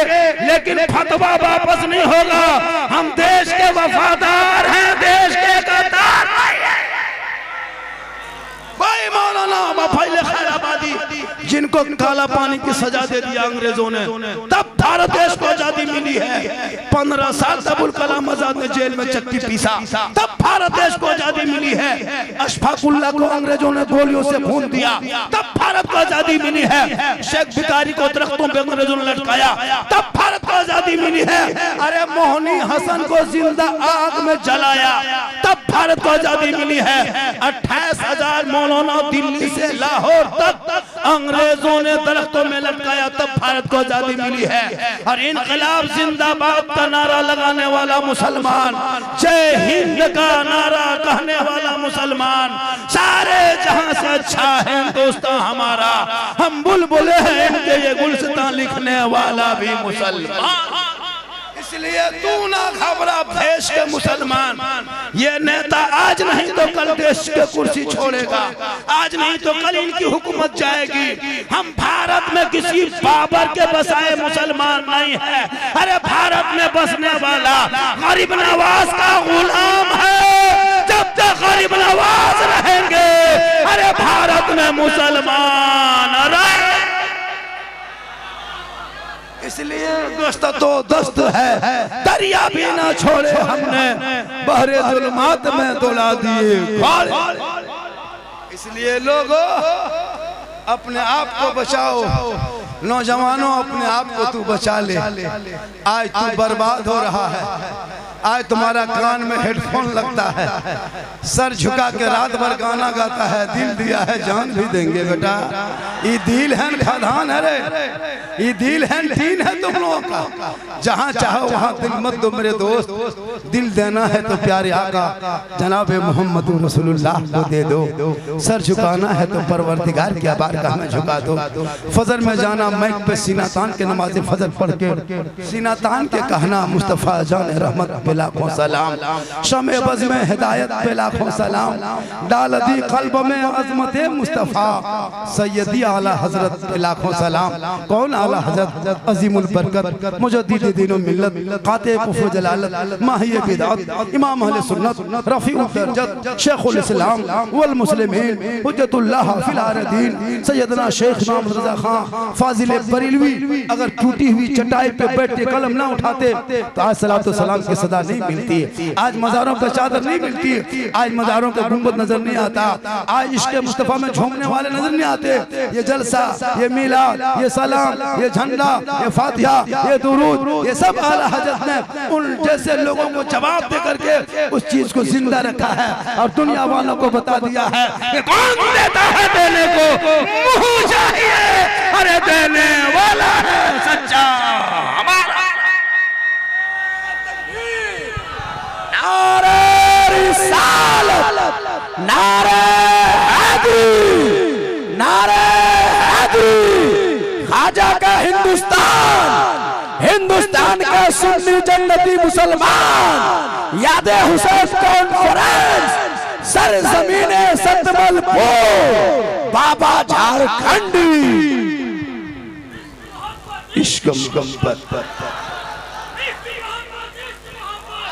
लेकिन फतवा वापस नहीं होगा। हम देश के वफादार हैं, देश के गद्दार नहीं हैं। भाई मौलाना फौजले खैराबादी जिनको काला पानी की सजा दे दिया अंग्रेजों ने, तब भारत देश को आजादी मिली है। 15 साल अबुल कलाम आजाद ने जेल में चक्की पीसा, तब भारत देश को आजादी मिली है। अशफाकुल्लाह को अंग्रेजों ने गोलियों से भून दिया, तब भारत को आजादी मिली है। शेख भिखारी को दरख्तों पे अंग्रेजों ने लटकाया, तब भारत को आजादी मिली है। अरे मोहनी हसन को जिंदा आग में जलाया, तब भारत को आजादी मिली है। 28,000 मौलाना दिल्ली से लाहौर तक अंग्रेजों ने दरख्तों में लटकाया, तब भारत को आजादी मिली है। और इनकलाब जिंदाबाद का नारा लगाने वाला मुसलमान, जय हिंद का नारा कहने वाला मुसलमान, सारे जहां से अच्छा है हिंदुस्तान हमारा। हम बुलबुले हैं इनके ये गुलसितां लिखने वाला भी मुसलमान। इसलिए तू ना घबरा देश के मुसलमान, ये नेता आज नहीं तो कल देश के कुर्सी छोड़ेगा, आज नहीं तो कल इनकी हुकूमत जाएगी। हम भारत में किसी बाबर के बसाए मुसलमान नहीं है। अरे भारत में बसने वाला गरीब नवाज का गुलाम है। जब तक गरीब नवाज रहेंगे, अरे भारत में मुसलमान रहे। इसलिए दोस्त तो दोस्त है, दरिया भी ना छोड़े हमने, बहरे जुल्मात में दुला दिए। इसलिए लोगों अपने आप को बचाओ, नौजवानों अपने आप को तू बचा ले। आज तू बर्बाद हो रहा है, आज तुम्हारा कान में हेडफोन लगता है, सर झुका के रात भर गाना गाता है, दिल दिया है जान भी देंगे बेटा। ये दिल है खदान है रे, ये दिल है दीन है तुम लोगों का। जहाँ चाहो वहाँ दिल मत दो मेरे दोस्त, दिल देना है तो प्यारे आका जनाब मोहम्मद रसूलुल्लाह को दे दो। सर झुकाना है तो परवरदिगार की बारगाह में झुका दो। फजर में जाना मैक पे सीना तान के नमाज फजर पढ़ के सीना तान के कहना मुस्तफ़ा जान रहमत पे लाखों सलाम, शमे बज़ में हिदायत पे लाखों सलाम, डाल दी कल्ब में अज़मत मुस्तफ़ा सैयदी आला हजरत पे लाखों सलाम। कौन आला हजरत? अजीमुल बरकत मुजद्दिद दीन व मिल्लत, काते कुफ्र जलालत, माहिय बिदअत, इमाम अहले सुन्नत, रफ़ीउद दरजत, शेखुल इस्लाम वल मुस्लिमीन, हुज्जतुल्लाह फिल आरदीन, सैयदना शेख इमाम रज़ा खां फाजिल बरेलवी अगर टूटी हुई चटाई पे बैठ के कलम ना उठाते तो आज सलातो सलाम की सदा नहीं मिलती है, आज मज़ारों पर चादर नहीं मिलती है, आज मज़ारों का गुंबद नजर नहीं आता, आज इश्क़ मुस्तफ़ा में झूमने वाले नजर नहीं आते। ये जलसा, ये मिलाद, ये सलाम, ये झंडा, ये फातिहा, ये दुरूद, ये सब आला हज़रत ने उन जैसे लोगों को जवाब दे करके उस चीज को जिंदा रखा है और दुनिया वालों को बता दिया है कि कौन देता है देने को मुँह चाहिए, अरे देने वाला है सच्चा हमारा। नारे रिसालत, नारे हैदरी, नारे हैदरी, ख्वाजा का हिंदुस्तान, हिंदुस्तान का सुन्नी जन्नती मुसलमान, यादे हुसैन कॉन्फ्रेंस, सरजमीने सतमलपुर, बाबा झारखंडी, इश्क मोहब्बत,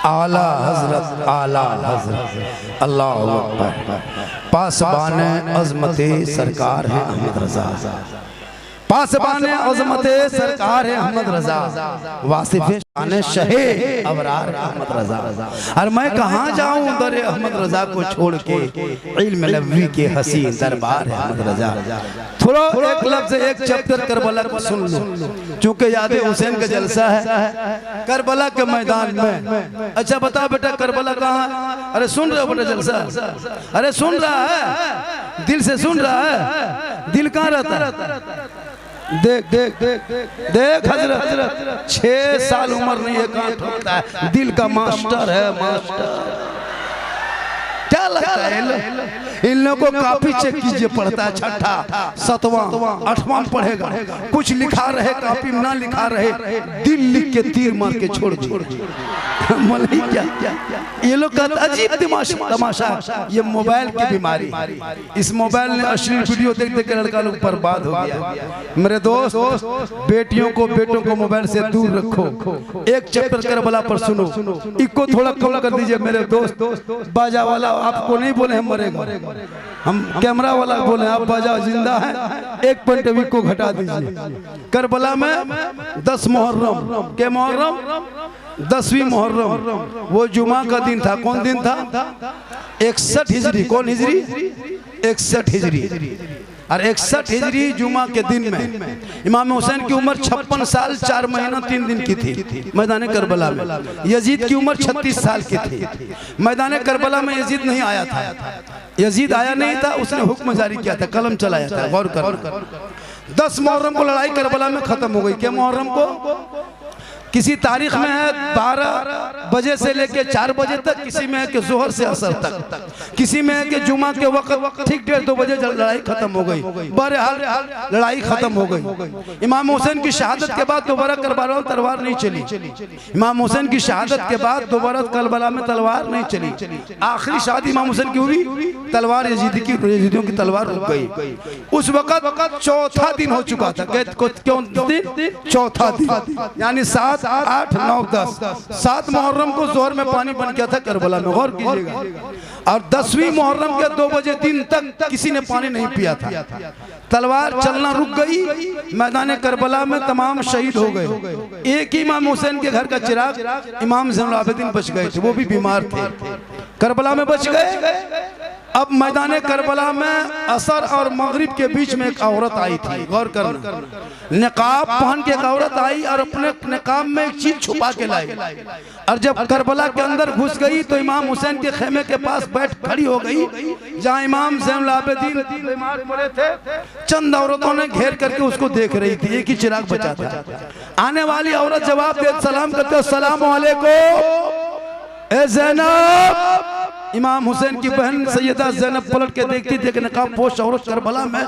आला हजरत, आला हजरत, अल्लाह अकबर। पासबाने अज़मते सरकार है अहमद रज़ा, पासबाने अज़मते सरकार है अहमद रज़ा, वासिफ़े शान शहे अबरार अहमद रज़ा। और मैं कहाँ जाऊँ दर अहमद रज़ा को छोड़ के, इल्म नबवी के हसीन दरबार है अहमद रज़ा। थोड़ा एक लफ्ज़ एक चैप्टर करबला को सुन लो, चूँकि यादे हुसैन का जलसा है करबला के मैदान में। अच्छा बता बेटा करबला कहाँ? अरे सुन रहे हो बेटा जलसा? अरे सुन रहा है, दिल से सुन रहा है, दिल कहाँ रहता है? देख देख देख देख हजरत 6 साल उम्र नहीं है, कहाँ ठोकता है, दिल का मास्टर है मास्टर। क्या लगता है इन लोगों को काफी चेक कीजिए, पढ़ता है 6वां 7वां 8वां पढ़ेगा, कुछ लिखा रहे कापी में ना लिखा रहे, दिल लिख के तीर मार के छोड़ दिए। क्या ये लोग कहते अजीब तमाशा, ये मोबाइल की बीमारी, इस मोबाइल ने अश्लील वीडियो देख देख के लड़का लोग बर्बाद हो गया। मेरे दोस्त बेटियों को बेटों को मोबाइल से दूर रखो। एक चैप्टर करबला पर सुनो, इसको थोड़ा कम कर दीजिए मेरे दोस्त। बाजा वाला आप आपको नहीं बोले हम मरेगा, हम कैमरा वाला बोले आप बाजा जिंदा है, 1 पॉइंट अभी को घटा दीजिए। करबला में 10 मुहर्रम के मुहर्रम 10वीं मुहर्रम वो जुमा का दिन था। कौन दिन था? 61 हिजरी। कौन हिजरी? 61 हिजरी। और 61 हिजरी जुमा के दिन में इमाम हुसैन की उम्र 56 साल 4 महीना 3 दिन की थी मैदान करबला में। यजीद की उम्र 36 साल की थी। मैदान करबला में यजीद नहीं आया था, यजीद आया नहीं था, उसने हुक्म जारी किया था, कलम चलाया था। गौर कर, 10 मुहर्रम को लड़ाई करबला में खत्म हो गई। क्या मुहर्रम को? किसी तारीख में है 12 बजे से लेके 4 बजे तक, किसी में है कि जोहर से असर तक, किसी में है कि जुमा के वक्त ठीक 1:30-2 बजे लड़ाई खत्म हो गई। बहरहाल लड़ाई खत्म हो गई। इमाम हुसैन की शहादत के बाद दोबारा करबला में तलवार नहीं चली। इमाम हुसैन की शहादत के बाद दोबारा करबला में तलवार नहीं चली। आखिरी शहादत इमाम हुसैन की हुई, तलवार यजीदियों की तलवार रुक गई। उस वक्त चौथा दिन हो चुका था। क्यों दिन? चौथा दिन, यानी 7, 8, 9, 10, 7 मुहर्रम को जोहर में पानी बन गया था करबला में। गौर कीजिएगा। और 10वीं मुहर्रम के 2 बजे दिन तक किसी ने पानी नहीं पिया था। तलवार चलना रुक गई। मैदान करबला में तमाम शहीद हो गए। एक ही इमाम हुसैन के घर का चिराग इमाम ज़ैनुल आबिदीन बच गए थे, वो भी बीमार थे, करबला में बच गए। अब मैदान करबला में असर और मगरिब के बीच में एक औरत आई थी। गौर करना, निकाब पहन के एक औरत आई और अपने निकाब में एक चीज छुपा के लाई। और जब करबला के अंदर घुस गई तो इमाम हुसैन के खेमे के पास बैठ खड़ी हो गई, जहां इमाम ज़ैनुल आबिदीन बीमार पड़े थे। चंद औरतों ने घेर करके उसको देख रही थी, एक ही चिराग बचा था। आने वाली औरत जवाब दे सलाम करते, अस्सलाम वालेकुम ए ज़ैनब। इमाम हुसैन की बहन सैयदा ज़ैनब पलट के देखती थी कि नकाब पोश औरत करबला में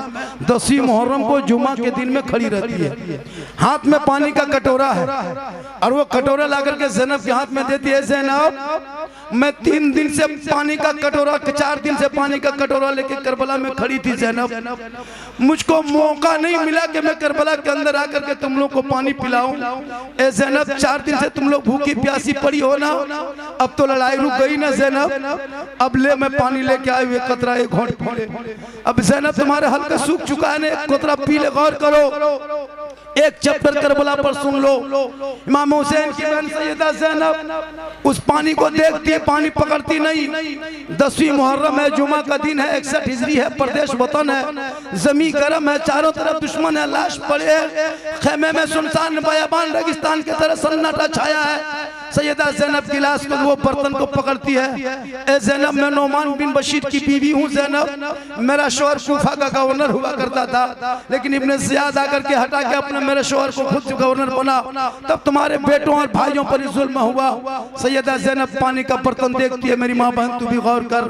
10वीं मुहर्रम को जुमा के दिन में खड़ी रहती है। हाथ में पानी का कटोरा है और वो कटोरा लाकर के ज़ैनब के हाथ में देती है। ज़ैनब, मैं 3 दिन से पानी का कटोरा, 4 दिन से पानी का कटोरा लेके करबला में खड़ी थी। ज़ैनब, मुझको मौका नहीं मिला कि मैं करबला के अंदर आकर के तुम लोग को पानी पिलाऊं। ए ज़ैनब, 4 दिन से तुम लोग भूखी प्यासी पड़ी हो ना, अब तो लड़ाई रुक गई ना ज़ैनब, अब ले मैं पानी लेके आए हुए कतरा एक घोंट पी ले। अब ज़ैनब तुम्हारे हल्का सूख चुका है, एक कतरा पी ले। गौर करो, एक चैप्टर करबला पर सुन लो। इमाम हुसैन की बहन सैयदा ज़ैनब उस पानी को देखती है, पानी पकड़ती नहीं। 10वीं मुहर्रम है, जुमा का दिन है, 61 हिजरी है, प्रदेश वतन है, जमी गर्म है, चारों तरफ दुश्मन है, लाश पड़े है, खेमे में सुनसान बयाबान रेगिस्तान की तरह सन्नाटा छाया है। सैयदा ज़ैनब गिलास को, वो बर्तन को पकड़ती है। ए ज़ैनब, मैं नोमान बिन बशीर की बीवी हूँ। ज़ैनब, मेरा शोहर कूफा का गवर्नर हुआ करता था, लेकिन इब्ने ज़ियाद आकर के हटा के अपने मेरे शोहर को खुद गवर्नर बना, तब तुम्हारे बेटों और भाइयों पर जुल्म हुआ। सैयदा ज़ैनब पानी का बर्तन देखती है। मेरी माँ बहन, तू भी गौर कर,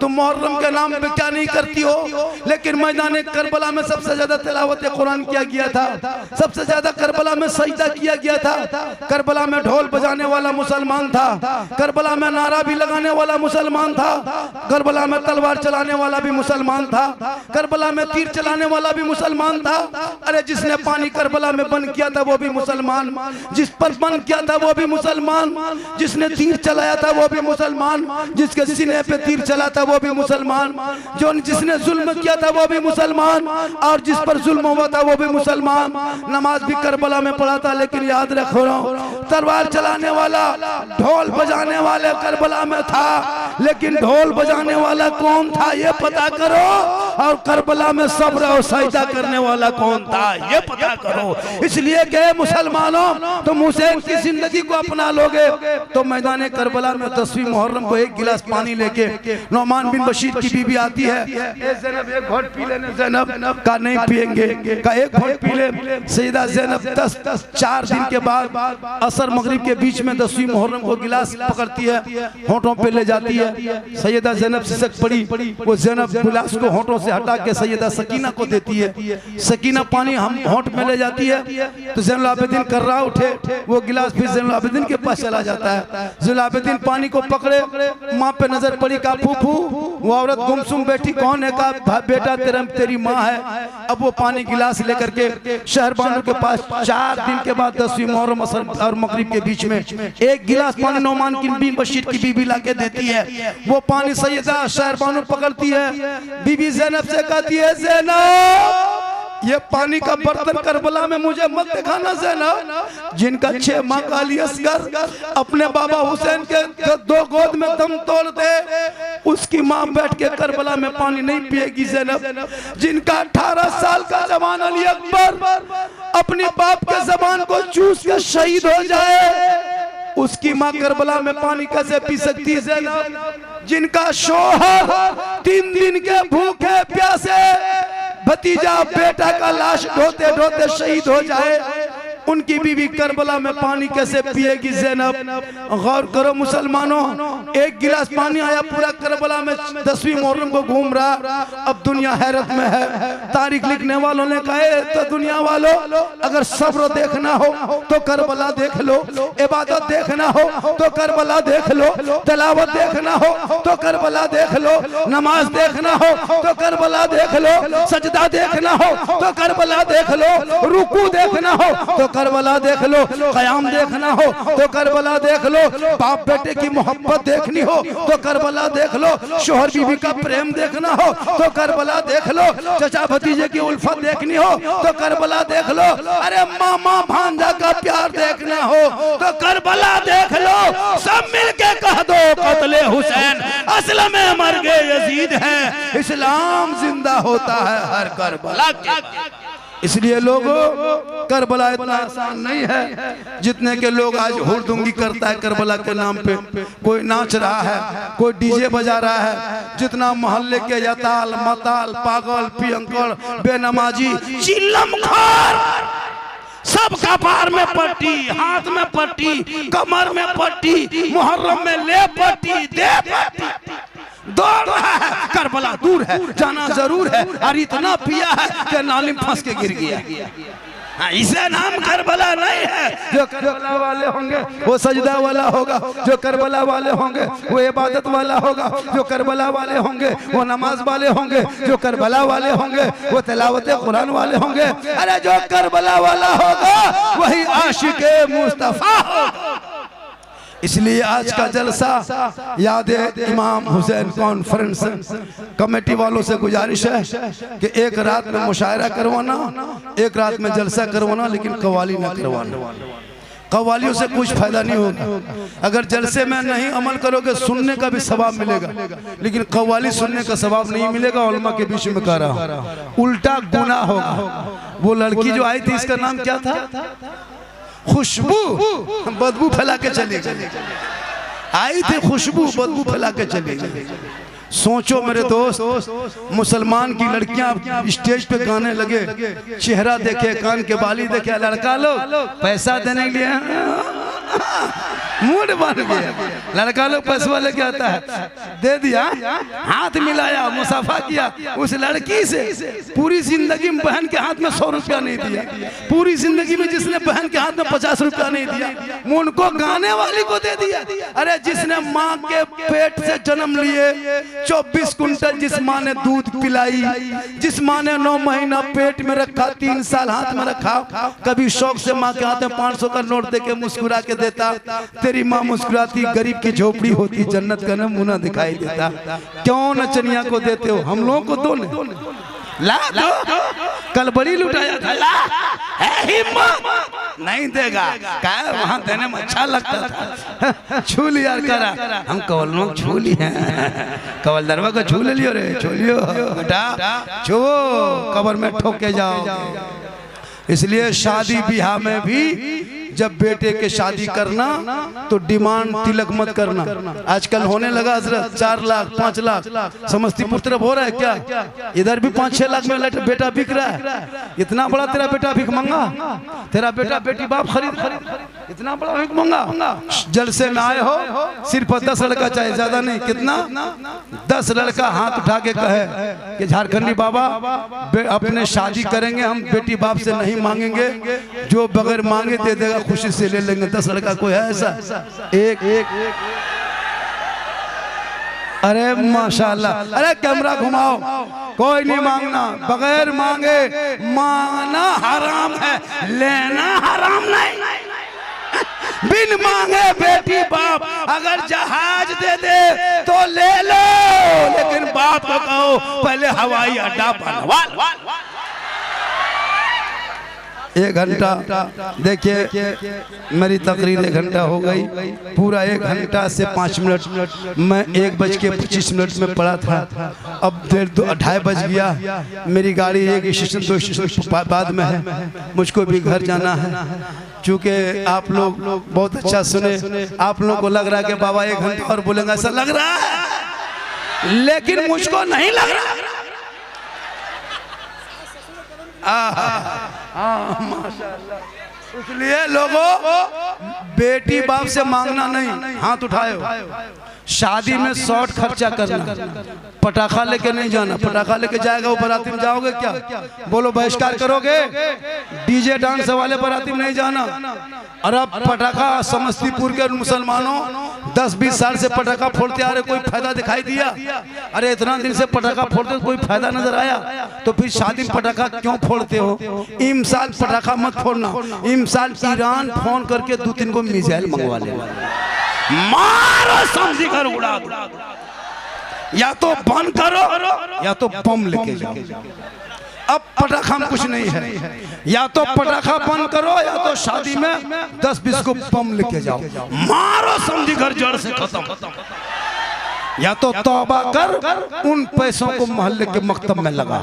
तुम मुहर्रम के नाम पे क्या नहीं करती हो, लेकिन मैदान करबला में सबसे ज्यादा तिलावत कुरान किया गया था, सबसे ज्यादा करबला में सजदा किया गया था। करबला में ढोल बजाने वाला मुसलमान था, करबला में नारा भी लगाने वाला मुसलमान था, करबला में तलवार चलाने वाला भी मुसलमान था, करबला में तीर चलाने वाला भी मुसलमान था। अरे जिसने पानी करबला में बंद किया था वो भी मुसलमान, जिस पर बंद किया था वो भी मुसलमान, जिसने तीर चलाया था वो भी मुसलमान, जिसके सीने पे तीर चला था वो भी मुसलमान, जो जिसने जुल्म किया था वो भी मुसलमान, और जिस पर जुल्म हुआ था वो भी मुसलमान। नमाज भी करबला में पढ़ा था, लेकिन याद रखो तलवार चलाने वाला, ढोल बजाने वाले करबला में था, लेकिन ढोल बजाने वाला कौन था ये पता करो, और करबला में सब्र और सजदा करने वाला कौन था ये पता करो। इसलिए कि मुसलमानों, तुम हुसैन की जिंदगी को अपना लोगे तो मैदान करबला में 10वीं मुहर्रम को एक गिलास पानी लेके नोमान बिन बशीर की बीबी आती है। ज़ैनब, एक घोंट पी लेने। ज़ैनब का नहीं पिएंगे, का एक घोंट पी ले। सैयदा ज़ैनब 4 दिन के बाद असर मगरिब के बीच में 10वीं मुहर्रम को गिलास पकड़ती है, होंठों पे ले जाती है। सैयदा ज़ैनब सिसक पड़ी, वो ज़ैनब गिलास को होंठों से हटा के सैयदा सकीना को देती है। सकीना पानी हम होंठ में ले जाती है तो ज़ैनुल आबिदीन कर्रा उठे, वो गिलास फिर ज़ैनुल आबिदीन के पास चला जाता है। ज़ैनुल आबिदीन पानी को पकड़े, माँ पे नजर पड़ी, का फूफू वो औरत गुमसुम बैठी, कौन है? कहा बेटा तेरी माँ है। अब वो पानी गिलास लेकर के शहरबानों के पास 4 दिन के बाद 10वीं मुहर्रम और मगरिब के बीच में एक गिलास पानी नौमान की बिन बशीर की बीबी लाके देती है। वो पानी सैयदा शहरबानू पकड़ती है, बीबी ज़ैनब से कहती है, ज़ैनब ये पानी का बर्तन करबला में मुझे मत दिखाना ज़ैनब। जिनका 6 माह का अली असगर अपने बाबा हुसैन के 2 गोद में दम तोड़ दे, उसकी माँ बैठ के करबला में पानी नहीं पिएगी ज़ैनब। जिनका 18 साल का जवान अली अकबर अपनी बाप के जबान को चूस के शहीद हो जाए, उसकी माँ करबला में पानी कैसे पी सकती है ज़ैनब। जिनका शोहर 3 दिन के भूखे प्यासे भतीजा बेटा का लाश ढोते ढोते शहीद हो जाए, उनकी बीवी करबला में पानी कैसे पिएगी ज़ैनब। गौर करो मुसलमानों, एक गिलास पानी आया, पूरा करबला में 10वीं मुहर्रम को घूम रहा। अब दुनिया हैरत में है। तारीख लिखने वालों ने कहा तो दुनिया वालों, अगर सब्र देखना हो तो करबला देख लो, इबादत देखना हो तो करबला देख लो, तिलावत देखना हो तो करबला देख लो, नमाज देखना हो तो करबला देख लो, सजदा देखना हो तो करबला देख लो, रुकू देखना हो तो करबला देख लो, कयाम देखना हो तो करबला देख लो, बाप बेटे की मोहब्बत देखनी हो तो करबला देख लो, शोहर बीवी का प्रेम देखना हो तो करबला देख लो, चचा भतीजे की उल्फत देखनी हो तो करबला देख लो, अरे मामा भांजा का प्यार देखना हो तो करबला देख लो। सब मिलके कह दो कत्ले हुसैन असल में मर गए यजीद है, इस्लाम जिंदा होता है हर करबला। इसलिए लोगों, करबला इतना आसान नहीं है जितने के लोग आज हुड़दुंगी करता है करबला के नाम पे। कोई नाच रहा है, कोई डीजे बजा रहा है, जितना मोहल्ले के यताल मताल पागल पियंकड़ बेनमाजी चिल्लमखोर सब कपार में पट्टी, हाथ में पट्टी, कमर में पट्टी, मुहर्रम में ले पट्टी दे पट्टी, दौड़ रहा है। करबला दूर है, जाना जरूर है, और इतना पिया है कि नाली में फंस के गिर गया। इसे नाम करबला नहीं है। जो करबला वाले होंगे वो सजदा वाला होगा, जो करबला वाले होंगे वो इबादत वाला होगा, जो करबला वाले होंगे वो नमाज वाले होंगे, जो करबला वाले होंगे वो तिलावत कुरान वाले होंगे। अरे जो करबला वाला होगा वही आशिक़े मुस्तफा होगा। इसलिए आज का जलसा याद इमाम हुसैन कॉन्फ्रेंस कमेटी वालों से गुजारिश है कि एक रात में मुशायरा करवाना, एक रात में जलसा करवाना, लेकिन कव्वाली ना करवाना। कव्वालियों से कुछ फायदा नहीं होगा। अगर जलसे में नहीं अमल करोगे सुनने का भी सवाब मिलेगा, लेकिन कव्वाली सुनने का सवाब नहीं मिलेगा। उलमा के बीच में कह रहा हूं, उल्टा गुनाह होगा। वो लड़की जो आई थी, इसका नाम क्या था? खुशबू, बदबू फैला के चली गई। आई थी खुशबू, बदबू फैला के चली गई। सोचो मेरे दोस्त, मुसलमान की लड़कियां स्टेज पे गाने लगे, चेहरा देखे, कान के बाली देखे, लड़का लोग पैसा देने के लिए मूड बन गया। लड़का लोग पैसा लेके आता है, दे दिया, हाथ मिलाया, मुसाफा किया उस लड़की से। पूरी जिंदगी में बहन के हाथ में 100 रुपया नहीं दिया, पूरी जिंदगी में जिसने बहन के हाथ में 50 रुपया नहीं दिया, उनको गाने वाली को दे दिया। अरे जिसने माँ के पेट से जन्म लिए, 24 कुंटल जिस माँ ने दूध पिलाई, जिस माँ ने 9 महीना पेट में रखा, 3 साल हाथ में रखा, कभी शौक से माँ के हाथ में 500 का नोट देके मुस्कुरा के देता। तेरी माँ मुस्कुराती, गरीब की झोपड़ी होती, जन्नत का नमूना दिखाई देता। क्यों नचनिया को देते हो? हम लोगों को दो ला दो। कल बड़ी लुटाया था, ला है हिम्मत नहीं देगा, क्या वहां देने में अच्छा लगता था। छू लिया करा, हम कवलों छू लिए, कवल दरवा को छू ले लियो रे, छू लियो बेटा, छू कबर में ठोक के जाओ। इसलिए शादी ब्याह में भी जब बेटे के शादी करना तो डिमांड तिलक मत करना। आजकल होने लगा हजरत 4 लाख 5 लाख, समस्तीपुर तरफ हो रहा है क्या? इधर भी 5-6 लाख में बेटा बिक रहा है। इतना बड़ा तेरा बेटा भिख मंगा, तेरा बेटा बेटी बाप खरीद इतना बड़ा भिख मंगा। जलसे में आए हो, सिर्फ 10 लड़का चाहिए, ज्यादा नहीं। कितना? 10 लड़का हाथ उठा के कहे कि झारखंडी बाबा अपने शादी करेंगे, हम बेटी बाप से नहीं मांगेंगे, जो बगैर मांगे दे देगा खुशी से ले लेंगे। 10 लड़का कोई है ऐसा? एक अरे माशाल्लाह, अरे कैमरा घुमाओ, कोई नहीं मांगना, बगैर मांगे मांगना हराम है, लेना हराम नहीं। बिन मांगे बेटी बाप अगर जहाज दे दे तो ले लो, लेकिन बाप को कहो पहले हवाई अड्डा बनवा। 1 घंटा देखिए, मेरी तकरीर 1 घंटा हो गई, पूरा 1 घंटा से 5 मिनट मैं 1:25 में पड़ा था। अब 2:30 बज गया, मेरी गाड़ी 1 स्टेशन 2 स्टेशन बाद में है, मुझको भी घर जाना है। चूँकि आप लोग बहुत अच्छा सुने, आप लोगों को लग रहा है कि बाबा 1 घंटा और बोलेंगे, ऐसा लग रहा है, लेकिन मुझको नहीं लग रहा। माशाल्लाह। इसलिए लोगों, बेटी बाप से मांगना नहीं, हाथ उठाए। शादी में शॉर्ट खर्चा करना, पटाखा लेके नहीं जाना। पटाखा लेके जाएगा वो बाराती में जाओगे क्या? बोलो बहिष्कार करोगे? डीजे डांस वाले बाराती में नहीं जाना। और अब पटाखा समस्तीपुर के मुसलमानों 10-20 साल से पटाखा फोड़ते आ रहे, कोई फायदा दिखाई दिया? अरे इतना दिन से पटाखा फोड़ते कोई फायदा नजर आया? तो फिर शादी में पटाखा क्यों फोड़ते हो? इमसाल पटाखा मत फोड़ना। इमसाल ईरान फोन करके 2-3 को मिसाइल मंगवा ले, मारो समझी कर उड़ा दो। या तो बंद करो या तो बम लेके जाओ। अब पटाखा में कुछ नहीं है, या तो पटाखा बंद करो या तो शादी में 10-20 को बम लेके जाओ, मारो समझी घर जड़ से खत्म। या तो तौबा कर, उन पैसों को मोहल्ले के मकतब में लगा,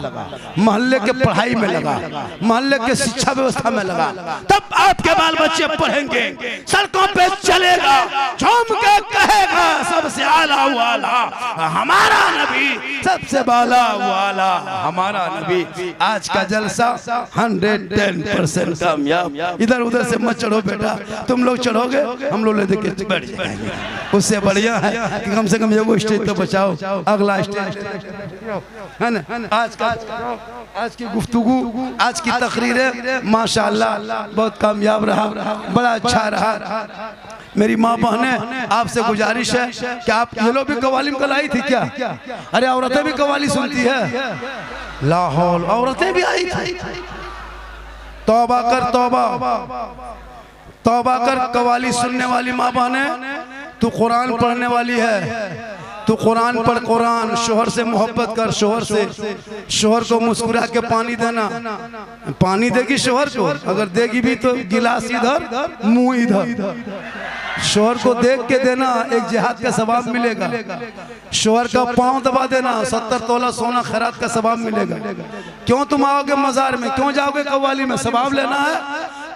मोहल्ले के पढ़ाई में लगा, मोहल्ले के शिक्षा व्यवस्था में लगा, तब आपके बाल बच्चे पढ़ेंगे, सड़कों पे चलेगा, झूम के कहेगा सबसे आला वाला हमारा नबी, सबसे बाला वाला हमारा नबी। आज का जलसा 110% कामयाब। इधर उधर से मत चढ़ो बेटा, तुम लोग चढ़ोगे हम लोग ले देके बैठ जाएंगे। उससे बढ़िया है कि कम से कम ये स्टेज तो बचाओ, अगला स्टेज है ना। आज की गुफ्तगू, आज की तकरीरें माशाल्लाह बहुत कामयाब रहा, बड़ा अच्छा रहा। मेरी माँ बहनें, आपसे गुजारिश है कि आप ये लोग भी कव्वाली में कल आई थी क्या? अरे औरतें भी कव्वाली सुनती है, लाहौल औरतें भी आई थी। तौबा कर, तौबा कर, कव्वाली सुनने वाली माँ बहनें, तू कुरान पढ़ने वाली है, तू कुरान पढ़। कुरान, शोहर से मोहब्बत कर, शोहर को मुस्कुरा के पानी देना। पानी देगी शोहर को, अगर देगी भी तो गिलास इधर मुंह इधर। शोहर को देख के देना, एक जिहाद का सवाब मिलेगा। शोहर का पांव दबा देना, 70 तोला सोना खैरात का सवाब मिलेगा। क्यों तुम आओगे मजार में, क्यों जाओगे कव्वाली में? सवाब लेना है।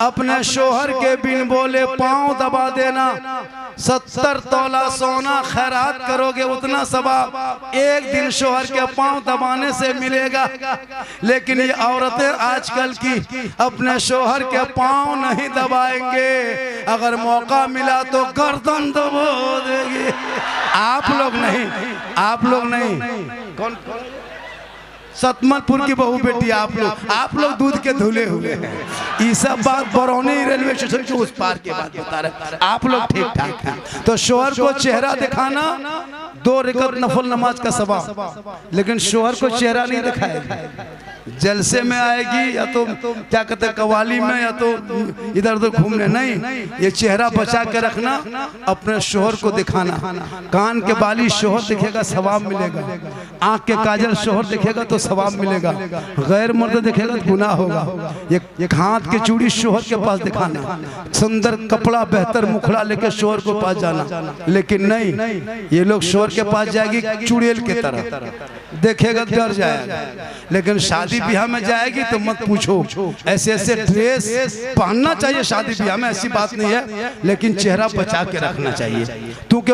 अपने शोहर के बिन बोले पांव दबा देना, 70 तोला सोना खैरात करोगे, उतना सवाब एक दिन शोहर के पांव दबाने से मिलेगा। लेकिन ये औरतें आजकल की अपने शोहर के पांव नहीं दबाएंगे, अगर मौका मिला तो गर्दन दबा देगी। आप लोग नहीं। कौन? सतमलपुर की बहू बेटी आप लोग दूध के धुले हुए हैं। ये सब बात बरौनी रेलवे स्टेशन के उस पार के बात बता रहे, आप लोग ठीक ठाक हैं। तो शोहर को चेहरा दिखाना 2 रकात नफल नमाज का सवाब, लेकिन शोहर को चेहरा नहीं दिखाएगा। जलसे में आएगी या तो क्या कहते हैं कव्वाली में, या तो इधर उधर घूमने नहीं। ये चेहरा बचा के रखना, अपने शोहर को दिखाना। कान के बाली शोहर दिखेगा सवाब मिलेगा, आंख के काजल शोहर दिखेगा तो सवाब मिलेगा, गैर मर्द दिखेगा तो गुनाह होगा। ये हाथ के चूड़ी शोहर के पास दिखाना, सुंदर कपड़ा बेहतर मुखड़ा लेके शोहर को पास जाना। लेकिन नहीं, ये लोग शोहर के पास जाएगी चुड़ैल के तरह, देखेगा डर जाएगा। लेकिन शादी ब्याह में जाएगी तो मत पूछो, ऐसे ऐसे ड्रेस पहनना चाहिए शादी ब्याह में, ऐसी बात नहीं है, लेकिन चेहरा बचा के रखना चाहिए। क्योंकि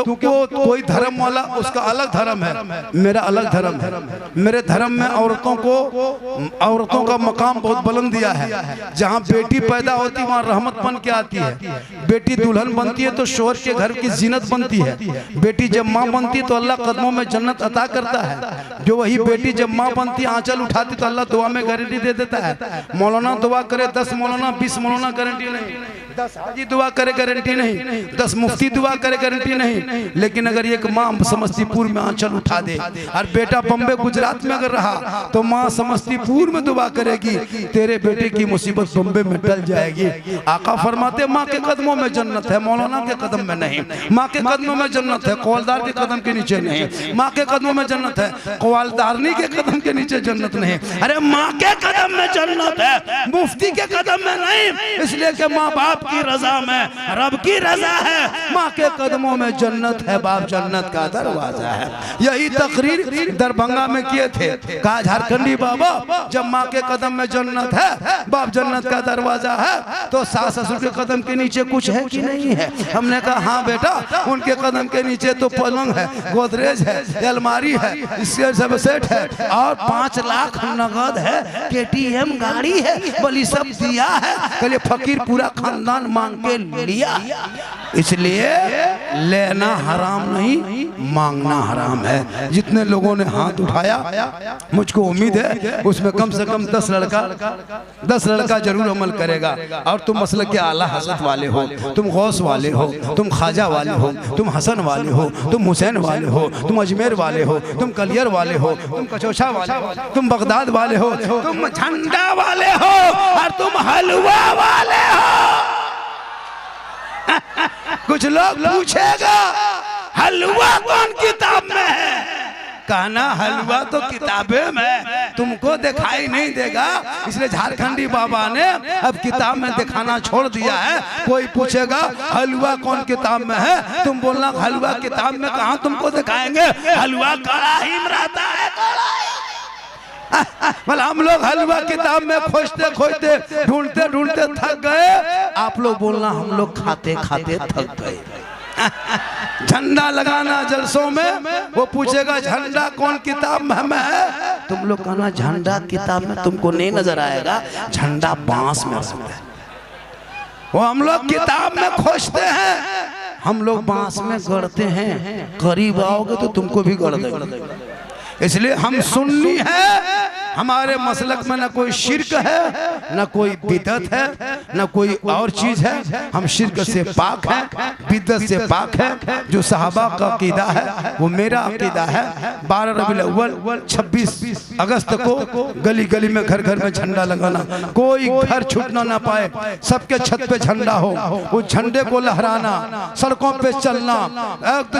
कोई धर्म वाला उसका अलग धर्म है, मेरा अलग धर्म है। मेरे धर्म में औरतों का मकाम बहुत बुलंद दिया है। जहाँ बेटी पैदा होती वहाँ रहमत बन के आती है। बेटी दुल्हन बनती है तो शोहर के घर की जीनत बनती है। बेटी जब माँ बनती है तो अल्लाह कदमों में जन्नत अता करता है। जो वही बेटी जब माँ बनती है आंचल उठाती तो अल्लाह दुआ में गारंटी दे देता है। मौलाना दुआ करे 10 मौलाना 20 मौलाना गारंटी नहीं। 10 हाजी दुआ करे गारंटी नहीं, 10 मुफ्ती दुआ करे गारंटी नहीं, लेकिन अगर एक माँ समस्तीपुर में आंचल उठा दे और बेटा बम्बे गुजरात में अगर रहा तो माँ समस्तीपुर में दुआ करेगी, तेरे बेटे की मुसीबत बम्बे में टल जाएगी। आका फरमाते माँ के कदमों में जन्नत है, मौलाना के कदम में नहीं। माँ के कदमों में जन्नत है, कौलदार के कदम के नीचे नहीं। माँ के कदमों में जन्नत है, कौलदारनी के कदम के नीचे जन्नत नहीं। अरे माँ के कदम में जन्नत है, मुफ्ती के कदम में नहीं, इसलिए कि माँ बाप की रजा में रब की रजा है। माँ के कदमों में जन्नत है, बाप जन्नत का दरवाजा है। यही तकरीर दरभंगा में किए थे, कहा झारखंडी बाबा जब माँ के कदम में जन्नत है, बाप जन्नत का दरवाजा है, तो सास ससुर के कदम के नीचे कुछ है कि नहीं है? हमने कहा हाँ बेटा, उनके कदम के नीचे तो पलंग है, गोदरेज है, अलमारी है, इससे सब सेट है और 5 लाख नगद है, KTM गाड़ी है, बली सब दिया है। कल फकीर पूरा खानदान मांग के लिया। इसलिए लेना हराम नहीं, मांगना हराम है। जितने लोगों ने हाथ उठाया मुझको उम्मीद है उसमें कम से कम 10 लड़का जरूर अमल करेगा। और तुम मसलक के आला हज़रत वाले हो, तुम गौस वाले हो, तुम ख्वाजा वाले हो, तुम हसन वाले हो, तुम हुसैन वाले हो, तुम अजमेर वाले हो, तुम कलियर वाले हो, तुम कचौछा वाले हो, तुम बगदाद वाले हो, तुम झंडा वाले हो और तुम हलवा वाले हो। कुछ लोग पूछेगा हलवा कौन किताब में है? कहना हलवा तो किताबें में तुमको दिखाई नहीं देगा, इसलिए झारखंडी बाबा ने अब किताब में दिखाना छोड़ दिया है। कोई पूछेगा हलवा कौन किताब में है, तुम बोलना हलवा किताब में कहाँ तुमको दिखाएंगे, हलवा कड़ाही में रहता है। मतलब हम लोग हलवा किताब में खोजते खोजते ढूंढते ढूंढते थक गए, आप लोग बोलना हम लोग खाते खाते थक गए। झंडा लगाना जलसों में, वो पूछेगा झंडा कौन किताब में है, तुम लोग कहना झंडा किताब में तुमको नहीं नजर आएगा, झंडा बांस में रहता है। वो हम लोग किताब में खोजते हैं, हम लोग बांस में गढ़ते हैं, करीब आओगे तो तुमको भी गढ़ देंगे। इसलिए हम सुन्नी है, हमारे मसलक में न कोई शिर्क है, न कोई बिदत है, न कोई और चीज है। हम शिर्क से पाक हैं, बिदत से पाक है। जो सहाबा का अकीदा है वो मेरा अकीदा है। 12 रबीउल अव्वल 26 अगस्त को गली गली में घर घर में झंडा लगाना, कोई घर छूटना ना पाए, सबके छत पे झंडा हो, वो झंडे को लहराना, सड़कों पे चलना,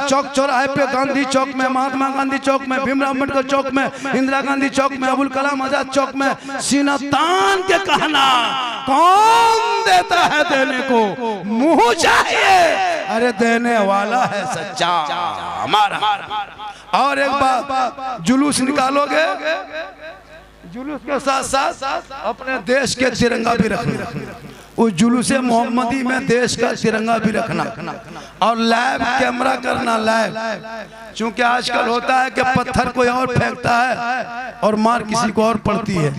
चौक चौराहे पे, गांधी चौक में, महात्मा गांधी चौक में, भीमराव अम्बेडकर चौक में, इंदिरा गांधी चौक में, अबुल कलाम आजाद चौक में सीना तान के कहना कौन देता है देने को, मुंह चाहिए, अरे देने वाला है सच्चा हमारा। और एक बात, जुलूस निकालोगे, जुलूस के साथ साथ अपने देश के तिरंगा भी रखना, उस जुलूस मोहम्मदी में देश का तिरंगा भी रखना, और लाइव कैमरा करना लाइव। क्योंकि आजकल होता है कि पत्थर कोई और फेंकता है और मार किसी को और पड़ती है।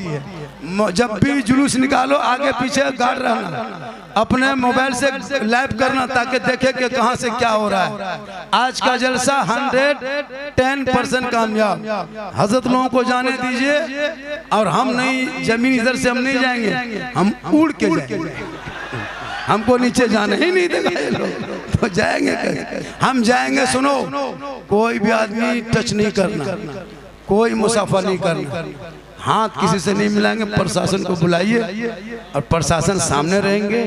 जब भी जुलूस निकालो आगे पीछे गार्ड रहना, अपने मोबाइल से लाइव करना ताकि देखे कि कहां से क्या हो रहा है। आज का जलसा 110% कामयाब। हजरत लोगों को जाने दीजिए, और हम नहीं, जमीन इधर से हम नहीं जाएंगे, हम उड़ के जाएंगे, हमको नीचे जाने ही नहीं देगा ये लोग, तो जाएंगे कैसे? हम जाएंगे, सुनो, कोई भी आदमी टच नहीं करना, कोई मुसाफा नहीं करना, हाथ किसी से नहीं मिलाएंगे। प्रशासन को बुलाइए और प्रशासन सामने रहेंगे,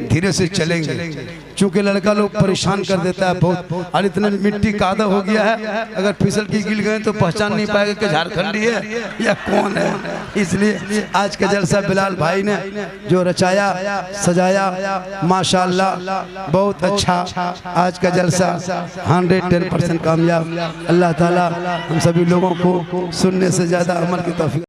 धीरे से चलेंगे। चूंकि लड़का लोग परेशान कर देता है बहुत, और इतने मिट्टी कादा हो गया है, अगर फिसल की गिर गए तो पहचान नहीं पाएगा कि झारखंडी है या कौन है। इसलिए आज का जलसा बिलाल भाई ने जो रचाया सजाया, माशाअल्लाह बहुत अच्छा। आज का जलसा 110% कामयाब। अल्लाह ताला हम सभी लोगों को सुनने से ज्यादा अमल की तौफीक